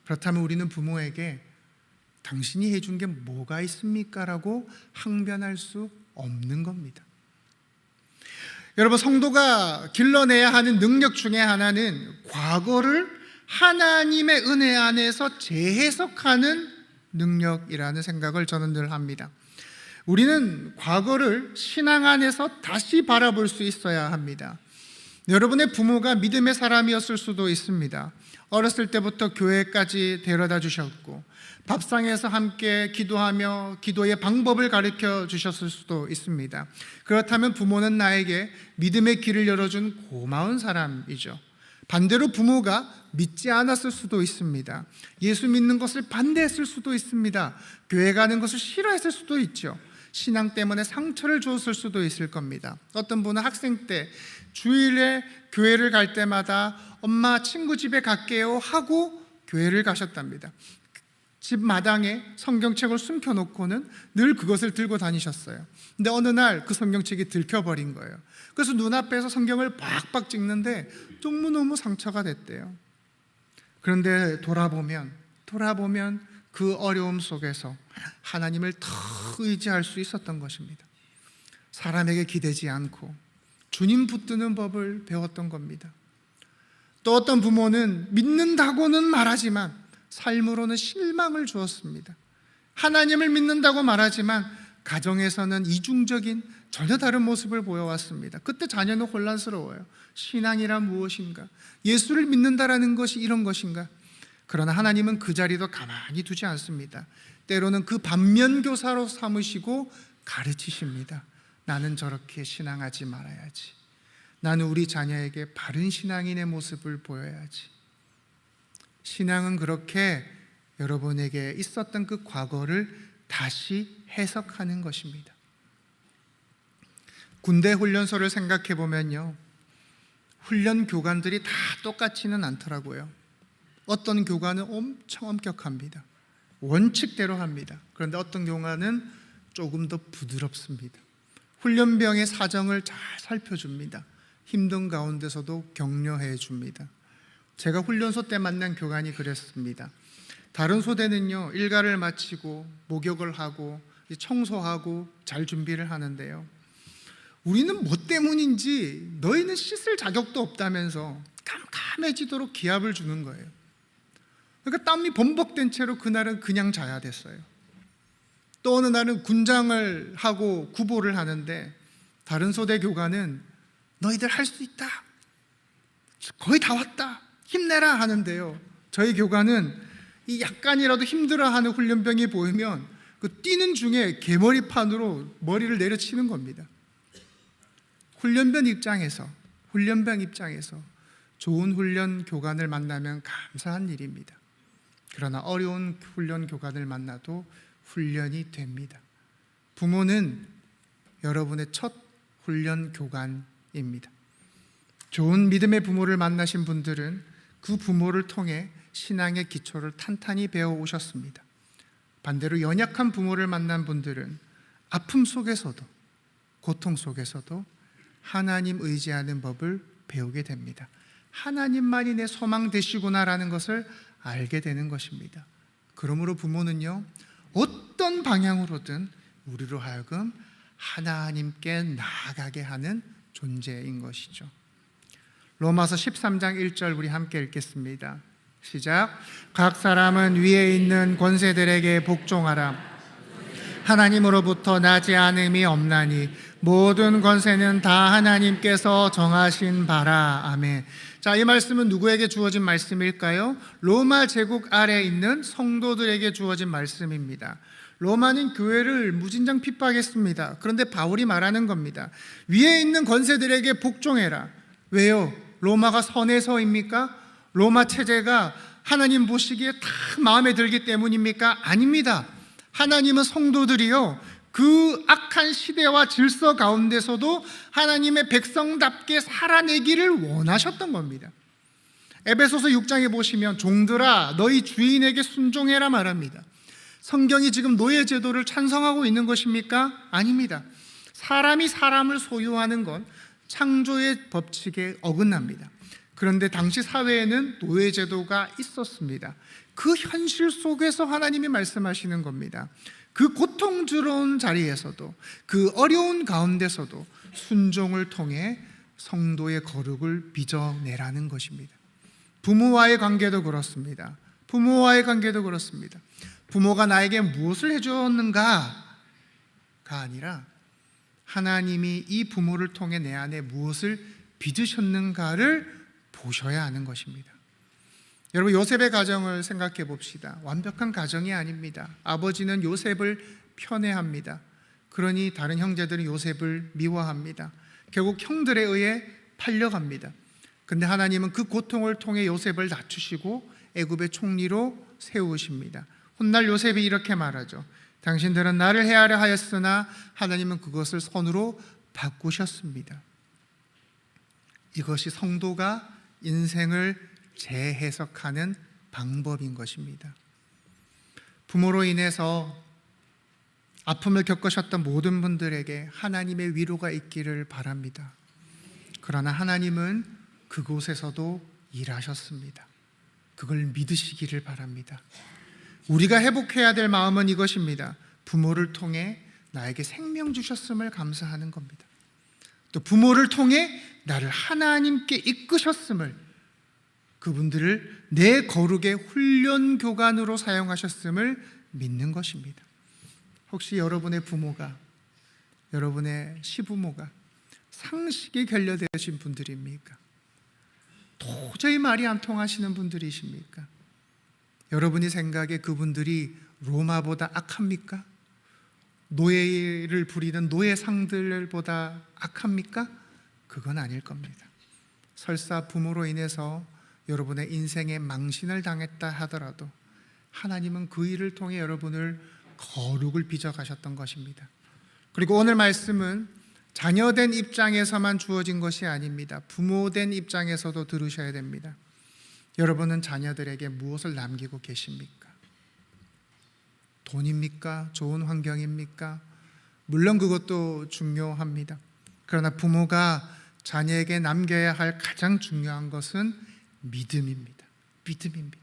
그렇다면 우리는 부모에게 당신이 해준 게 뭐가 있습니까? 라고 항변할 수 없는 겁니다. 여러분, 성도가 길러내야 하는 능력 중에 하나는 과거를 하나님의 은혜 안에서 재해석하는 능력이라는 생각을 저는 늘 합니다. 우리는 과거를 신앙 안에서 다시 바라볼 수 있어야 합니다. 여러분의 부모가 믿음의 사람이었을 수도 있습니다. 어렸을 때부터 교회까지 데려다 주셨고 밥상에서 함께 기도하며 기도의 방법을 가르쳐 주셨을 수도 있습니다. 그렇다면 부모는 나에게 믿음의 길을 열어준 고마운 사람이죠. 반대로 부모가 믿지 않았을 수도 있습니다. 예수 믿는 것을 반대했을 수도 있습니다. 교회 가는 것을 싫어했을 수도 있죠. 신앙 때문에 상처를 주었을 수도 있을 겁니다. 어떤 분은 학생 때 주일에 교회를 갈 때마다 엄마 친구 집에 갈게요 하고 교회를 가셨답니다. 집 마당에 성경책을 숨겨놓고는 늘 그것을 들고 다니셨어요. 근데 어느 날 그 성경책이 들켜버린 거예요. 그래서 눈앞에서 성경을 박박 찍는데 너무너무 상처가 됐대요. 그런데 돌아보면 그 어려움 속에서 하나님을 더 의지할 수 있었던 것입니다. 사람에게 기대지 않고 주님 붙드는 법을 배웠던 겁니다. 또 어떤 부모는 믿는다고는 말하지만 삶으로는 실망을 주었습니다. 하나님을 믿는다고 말하지만 가정에서는 이중적인 전혀 다른 모습을 보여왔습니다. 그때 자녀는 혼란스러워요. 신앙이란 무엇인가? 예수를 믿는다라는 것이 이런 것인가? 그러나 하나님은 그 자리도 가만히 두지 않습니다. 때로는 그 반면교사로 삼으시고 가르치십니다. 나는 저렇게 신앙하지 말아야지. 나는 우리 자녀에게 바른 신앙인의 모습을 보여야지. 신앙은 그렇게 여러분에게 있었던 그 과거를 다시 해석하는 것입니다. 군대 훈련소를 생각해 보면요, 훈련 교관들이 다 똑같지는 않더라고요. 어떤 교관은 엄청 엄격합니다. 원칙대로 합니다. 그런데 어떤 교관은 조금 더 부드럽습니다. 훈련병의 사정을 잘 살펴줍니다. 힘든 가운데서도 격려해 줍니다. 제가 훈련소 때 만난 교관이 그랬습니다. 다른 소대는요, 일과를 마치고 목욕을 하고 청소하고 잘 준비를 하는데요, 우리는 뭐 때문인지 너희는 씻을 자격도 없다면서 깜깜해지도록 기합을 주는 거예요. 그러니까 땀이 범벅된 채로 그날은 그냥 자야 됐어요. 또 어느 날은 군장을 하고 구보를 하는데 다른 소대 교관은 너희들 할 수 있다, 거의 다 왔다, 힘내라 하는데요, 저희 교관은 이 약간이라도 힘들어하는 훈련병이 보이면 그 뛰는 중에 개머리판으로 머리를 내려치는 겁니다. 훈련병 입장에서 좋은 훈련 교관을 만나면 감사한 일입니다. 그러나 어려운 훈련 교관을 만나도 훈련이 됩니다. 부모는 여러분의 첫 훈련 교관입니다. 좋은 믿음의 부모를 만나신 분들은 그 부모를 통해 신앙의 기초를 탄탄히 배워오셨습니다. 반대로 연약한 부모를 만난 분들은 아픔 속에서도 고통 속에서도 하나님 의지하는 법을 배우게 됩니다. 하나님만이 내 소망 되시구나라는 것을 알게 되는 것입니다. 그러므로 부모는요, 어떤 방향으로든 우리로 하여금 하나님께 나아가게 하는 존재인 것이죠. 로마서 13장 1절 우리 함께 읽겠습니다. 시작. 각 사람은 위에 있는 권세들에게 복종하라. 하나님으로부터 나지 않음이 없나니 모든 권세는 다 하나님께서 정하신 바라. 아멘. 자, 이 말씀은 누구에게 주어진 말씀일까요? 로마 제국 아래에 있는 성도들에게 주어진 말씀입니다. 로마는 교회를 무진장 핍박했습니다. 그런데 바울이 말하는 겁니다. 위에 있는 권세들에게 복종해라. 왜요? 로마가 선해서입니까? 로마 체제가 하나님 보시기에 다 마음에 들기 때문입니까? 아닙니다. 하나님은 성도들이요, 그 악한 시대와 질서 가운데서도 하나님의 백성답게 살아내기를 원하셨던 겁니다. 에베소서 6장에 보시면 종들아 너희 주인에게 순종해라 말합니다. 성경이 지금 노예 제도를 찬성하고 있는 것입니까? 아닙니다. 사람이 사람을 소유하는 건 창조의 법칙에 어긋납니다. 그런데 당시 사회에는 노예 제도가 있었습니다. 그 현실 속에서 하나님이 말씀하시는 겁니다. 그 고통스러운 자리에서도, 그 어려운 가운데서도 순종을 통해 성도의 거룩을 빚어내라는 것입니다. 부모와의 관계도 그렇습니다. 부모와의 관계도 그렇습니다. 부모가 나에게 무엇을 해주었는가가 아니라 하나님이 이 부모를 통해 내 안에 무엇을 빚으셨는가를 보셔야 하는 것입니다. 여러분, 요셉의 가정을 생각해 봅시다. 완벽한 가정이 아닙니다. 아버지는 요셉을 편애합니다. 그러니 다른 형제들은 요셉을 미워합니다. 결국 형들에 의해 팔려갑니다. 근데 하나님은 그 고통을 통해 요셉을 낮추시고 애굽의 총리로 세우십니다. 훗날 요셉이 이렇게 말하죠. 당신들은 나를 해하려 하였으나 하나님은 그것을 선으로 바꾸셨습니다. 이것이 성도가 인생을 재해석하는 방법인 것입니다. 부모로 인해서 아픔을 겪으셨던 모든 분들에게 하나님의 위로가 있기를 바랍니다. 그러나 하나님은 그곳에서도 일하셨습니다. 그걸 믿으시기를 바랍니다. 우리가 회복해야 될 마음은 이것입니다. 부모를 통해 나에게 생명 주셨음을 감사하는 겁니다. 또 부모를 통해 나를 하나님께 이끄셨음을, 그분들을 내 거룩의 훈련 교관으로 사용하셨음을 믿는 것입니다. 혹시 여러분의 부모가, 여러분의 시부모가 상식에 결여되신 분들입니까? 도저히 말이 안 통하시는 분들이십니까? 여러분이 생각에 그분들이 로마보다 악합니까? 노예를 부리는 노예상들보다 악합니까? 그건 아닐 겁니다. 설사 부모로 인해서 여러분의 인생에 망신을 당했다 하더라도 하나님은 그 일을 통해 여러분을 거룩을 빚어가셨던 것입니다. 그리고 오늘 말씀은 자녀된 입장에서만 주어진 것이 아닙니다. 부모된 입장에서도 들으셔야 됩니다. 여러분은 자녀들에게 무엇을 남기고 계십니까? 돈입니까? 좋은 환경입니까? 물론 그것도 중요합니다. 그러나 부모가 자녀에게 남겨야 할 가장 중요한 것은 믿음입니다. 믿음입니다.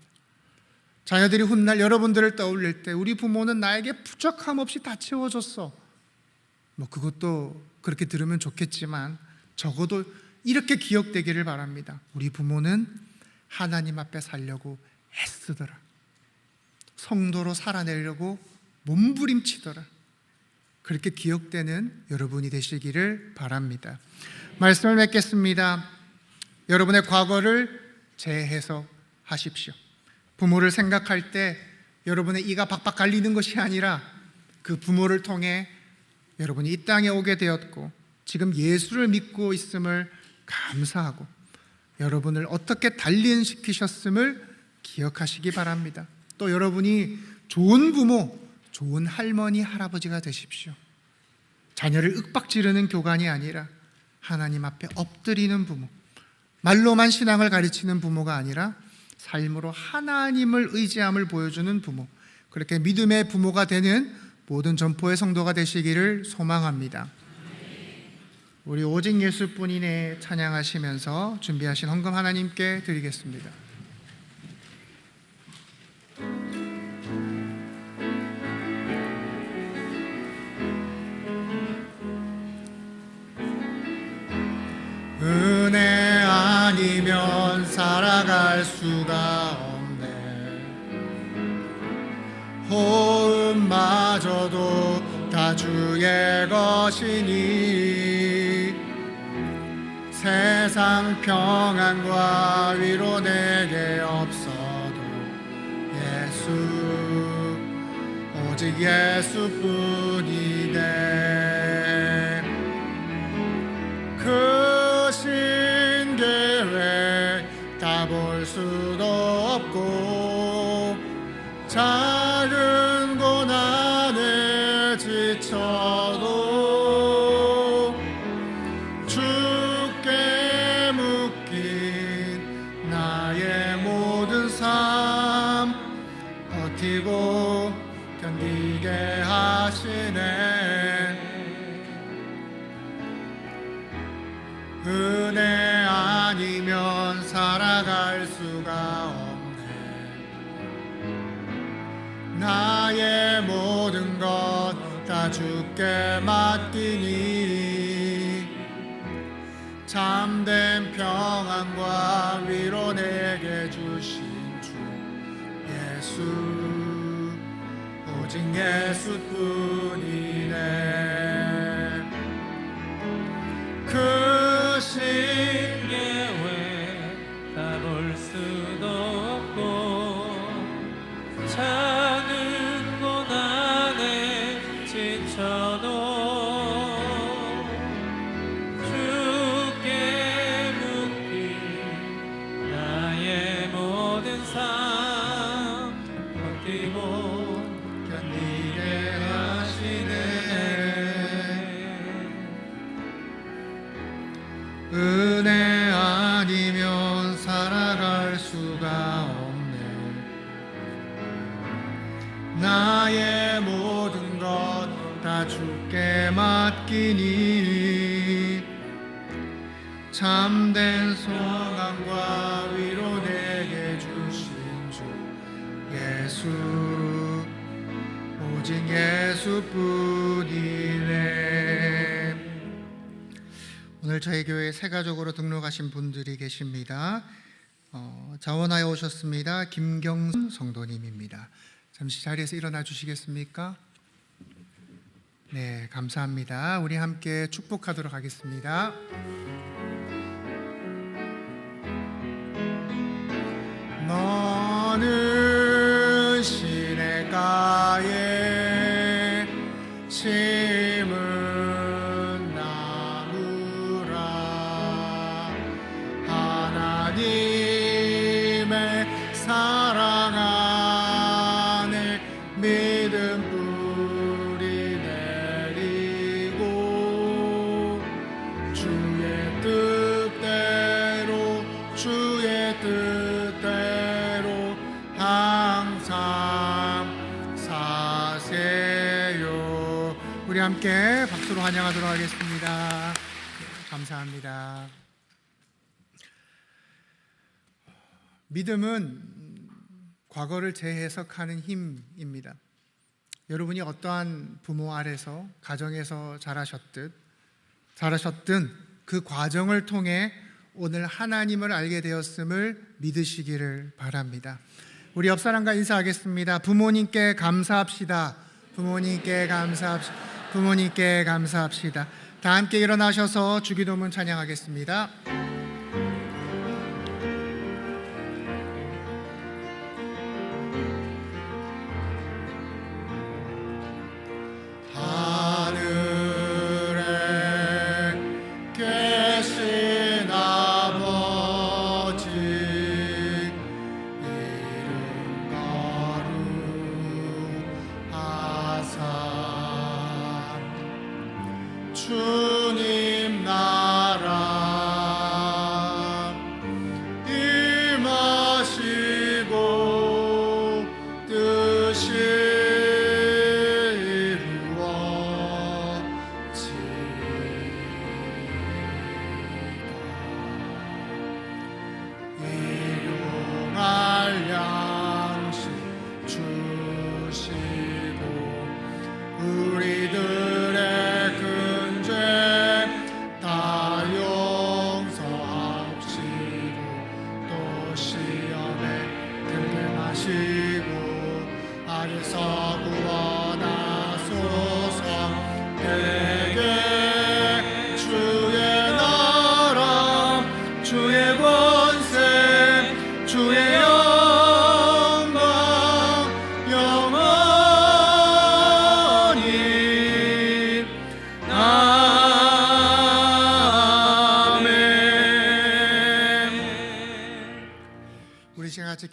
자녀들이 훗날 여러분들을 떠올릴 때 우리 부모는 나에게 부족함 없이 다 채워줬어. 그것도 그렇게 들으면 좋겠지만 적어도 이렇게 기억되기를 바랍니다. 우리 부모는 하나님 앞에 살려고 애쓰더라. 성도로 살아내려고 몸부림치더라. 그렇게 기억되는 여러분이 되시기를 바랍니다. 말씀을 맺겠습니다. 여러분의 과거를 재해석하십시오. 부모를 생각할 때 여러분의 이가 박박 갈리는 것이 아니라 그 부모를 통해 여러분이 이 땅에 오게 되었고 지금 예수를 믿고 있음을 감사하고 여러분을 어떻게 단련시키셨음을 기억하시기 바랍니다. 또 여러분이 좋은 부모, 좋은 할머니, 할아버지가 되십시오. 자녀를 윽박지르는 교관이 아니라 하나님 앞에 엎드리는 부모, 말로만 신앙을 가르치는 부모가 아니라 삶으로 하나님을 의지함을 보여주는 부모, 그렇게 믿음의 부모가 되는 모든 전포의 성도가 되시기를 소망합니다. 우리 오직 예수뿐이네 찬양하시면서 준비하신 헌금 하나님께 드리겠습니다. 은혜 아니면 살아갈 수가 없네. 호흡마저도 다 다 주의 것이니 세상 평안과 위로 내게 없어도 예수 오직 예수뿐이네. 그 신계획 다 볼 수도 없고 작은 고난에 지쳐도 주께 묶인 나의 모든 삶 버티고 견디게 하시네. 은혜 아니면 살아갈 수가 없네. 나의 모든 것 다 주께 맡기니 참된 평안과 위로 내게 주신 주 예수 오직 예수뿐이네. 그 신계획 다 볼 수도 없고 작은 고난에 지쳐도 주께 묶인 나의 모든 삶 버티고 견디게 하시네. 은혜 아니면 살아갈 수가 없네. 나의 모든 것 다 주께 맡기니 참된 소망과 위로 내게 주신 주 예수 오직 예수뿐이네. 오늘 저희 교회에 새 가족으로 등록하신 분들이 계십니다. 자원하여 오셨습니다. 김경순 성도님입니다. 잠시 자리에서 일어나 주시겠습니까? 네, 감사합니다. 우리 함께 축복하도록 하겠습니다. 너는 시냇가에 심은 나무라. 하나님의 사랑 안에 믿음 뿌리 내리고 주의 뜻대로 항상 사세요. 우리 함께 박수로 환영하도록 하겠습니다. 감사합니다. 믿음은 과거를 재해석하는 힘입니다. 여러분이 어떠한 부모 아래서 가정에서 자라셨든 그 과정을 통해 오늘 하나님을 알게 되었음을 믿으시기를 바랍니다. 우리 옆 사람과 인사하겠습니다. 부모님께 감사합시다. 부모님께 감사합시다. 부모님께 감사합시다. 다 함께 일어나셔서 주기도문 찬양하겠습니다. 주님 나라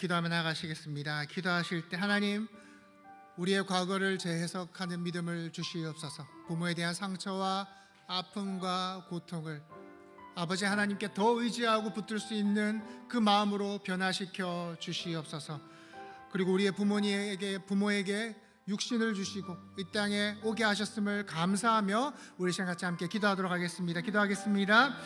기도하며 나가시겠습니다. 기도하실 때 하나님, 우리의 과거를 재해석하는 믿음을 주시옵소서. 부모에 대한 상처와 아픔과 고통을 아버지 하나님께 더 의지하고 붙들 수 있는 그 마음으로 변화시켜 주시옵소서. 그리고 우리의 부모에게 육신을 주시고 이 땅에 오게 하셨음을 감사하며 우리 시간 같이 함께 기도하도록 하겠습니다. 기도하겠습니다.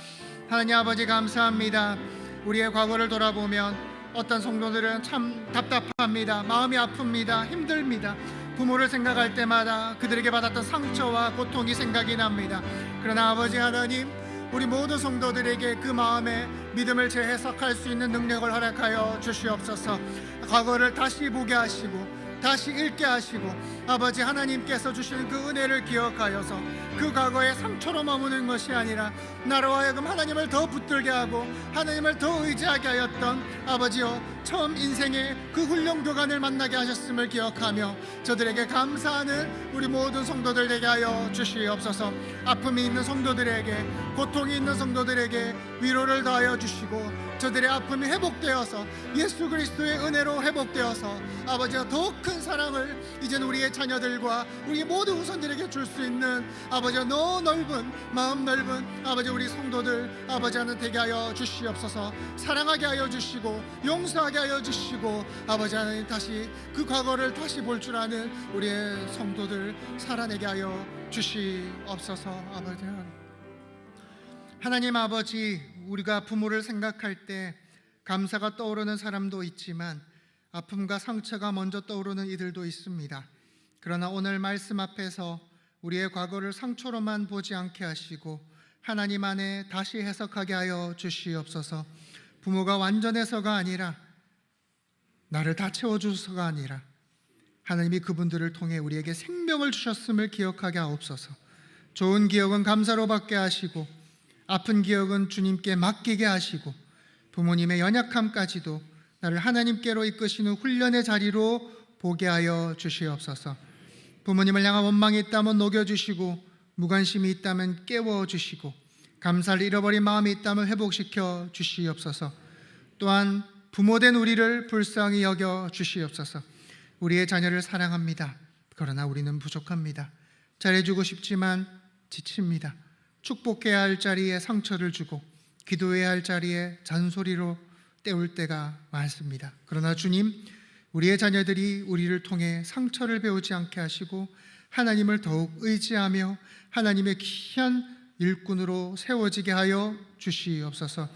하나님 아버지, 감사합니다. 우리의 과거를 돌아보면 어떤 성도들은 참 답답합니다. 마음이 아픕니다. 힘듭니다. 부모를 생각할 때마다 그들에게 받았던 상처와 고통이 생각이 납니다. 그러나 아버지 하나님, 우리 모든 성도들에게 그 마음에 믿음을 재해석할 수 있는 능력을 허락하여 주시옵소서. 과거를 다시 보게 하시고 다시 읽게 하시고 아버지 하나님께서 주신 그 은혜를 기억하여서 그 과거의 상처로 머무는 것이 아니라 나로 하여금 하나님을 더 붙들게 하고 하나님을 더 의지하게 하였던 아버지여, 처음 인생의 그 훌륭 교관을 만나게 하셨음을 기억하며 저들에게 감사하는 우리 모든 성도들 되게 하여 주시옵소서. 아픔이 있는 성도들에게, 고통이 있는 성도들에게 위로를 더하여 주시고 저들의 아픔이 회복되어서 예수 그리스도의 은혜로 회복되어서 아버지가 더 큰 사랑을 이제는 우리의 자녀들과 우리 모든 후손들에게 줄 수 있는 아버지가 너 넓은 마음 넓은 아버지 우리 성도들 아버지 하나 되게 하여 주시옵소서. 사랑하게 하여 주시고 용서하게 하여 주시고 아버지 하나님 다시 그 과거를 다시 볼 줄 아는 우리의 성도들 살아내게 하여 주시옵소서. 아버지 하나님 아버지, 우리가 부모를 생각할 때 감사가 떠오르는 사람도 있지만 아픔과 상처가 먼저 떠오르는 이들도 있습니다. 그러나 오늘 말씀 앞에서 우리의 과거를 상처로만 보지 않게 하시고 하나님 안에 다시 해석하게 하여 주시옵소서. 부모가 완전해서가 아니라, 나를 다 채워주셔서가 아니라 하나님이 그분들을 통해 우리에게 생명을 주셨음을 기억하게 하옵소서. 좋은 기억은 감사로 받게 하시고 아픈 기억은 주님께 맡기게 하시고 부모님의 연약함까지도 나를 하나님께로 이끄시는 훈련의 자리로 보게 하여 주시옵소서. 부모님을 향한 원망이 있다면 녹여주시고 무관심이 있다면 깨워주시고 감사를 잃어버린 마음이 있다면 회복시켜 주시옵소서. 또한 부모된 우리를 불쌍히 여겨 주시옵소서. 우리의 자녀를 사랑합니다. 그러나 우리는 부족합니다. 잘해주고 싶지만 지칩니다. 축복해야 할 자리에 상처를 주고 기도해야 할 자리에 잔소리로 때울 때가 많습니다. 그러나 주님, 우리의 자녀들이 우리를 통해 상처를 배우지 않게 하시고 하나님을 더욱 의지하며 하나님의 귀한 일꾼으로 세워지게 하여 주시옵소서.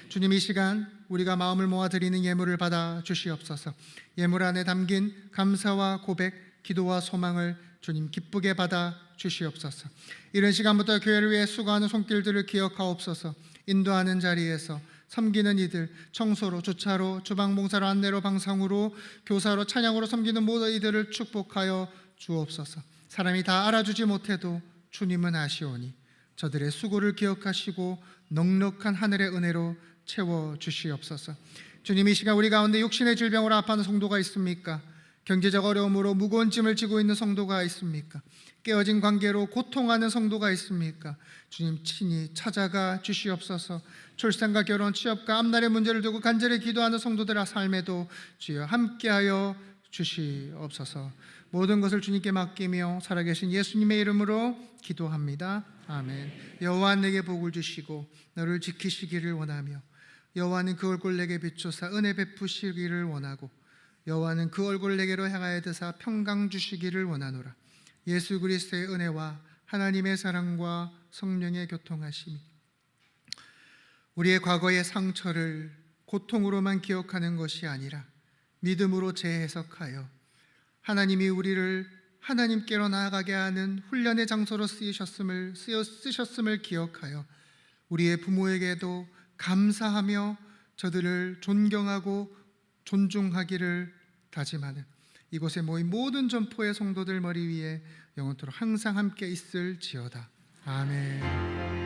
주님, 이 시간 우리가 마음을 모아 드리는 예물을 받아 주시옵소서. 예물 안에 담긴 감사와 고백, 기도와 소망을 주님 기쁘게 받아 주시옵소서. 이런 시간부터 교회를 위해 수고하는 손길들을 기억하옵소서. 인도하는 자리에서 섬기는 이들, 청소로, 주차로, 주방봉사로, 안내로, 방상으로, 교사로, 찬양으로 섬기는 모든 이들을 축복하여 주옵소서. 사람이 다 알아주지 못해도 주님은 아시오니 저들의 수고를 기억하시고 넉넉한 하늘의 은혜로 채워주시옵소서. 주님, 이 시간 우리 가운데 육신의 질병으로 아파하는 성도가 있습니까? 경제적 어려움으로 무거운 짐을 지고 있는 성도가 있습니까? 깨어진 관계로 고통하는 성도가 있습니까? 주님, 친히 찾아가 주시옵소서. 출산과 결혼, 취업과 앞날의 문제를 두고 간절히 기도하는 성도들의 삶에도 주여 함께하여 주시옵소서. 모든 것을 주님께 맡기며 살아계신 예수님의 이름으로 기도합니다. 아멘. 여호와 내게 복을 주시고 너를 지키시기를 원하며 여호와는 그 얼굴 내게 비추사 은혜 베푸시기를 원하고 여호와는 그 얼굴 내게로 향하여 드사 평강 주시기를 원하노라. 예수 그리스도의 은혜와 하나님의 사랑과 성령의 교통하심이 우리의 과거의 상처를 고통으로만 기억하는 것이 아니라 믿음으로 재해석하여 하나님이 우리를 하나님께로 나아가게 하는 훈련의 장소로 쓰셨음을 기억하여 우리의 부모에게도 감사하며 저들을 존경하고 존중하기를 다짐하는 이곳에 모인 모든 전포의 성도들 머리 위에 영원토록 항상 함께 있을지어다. 아멘.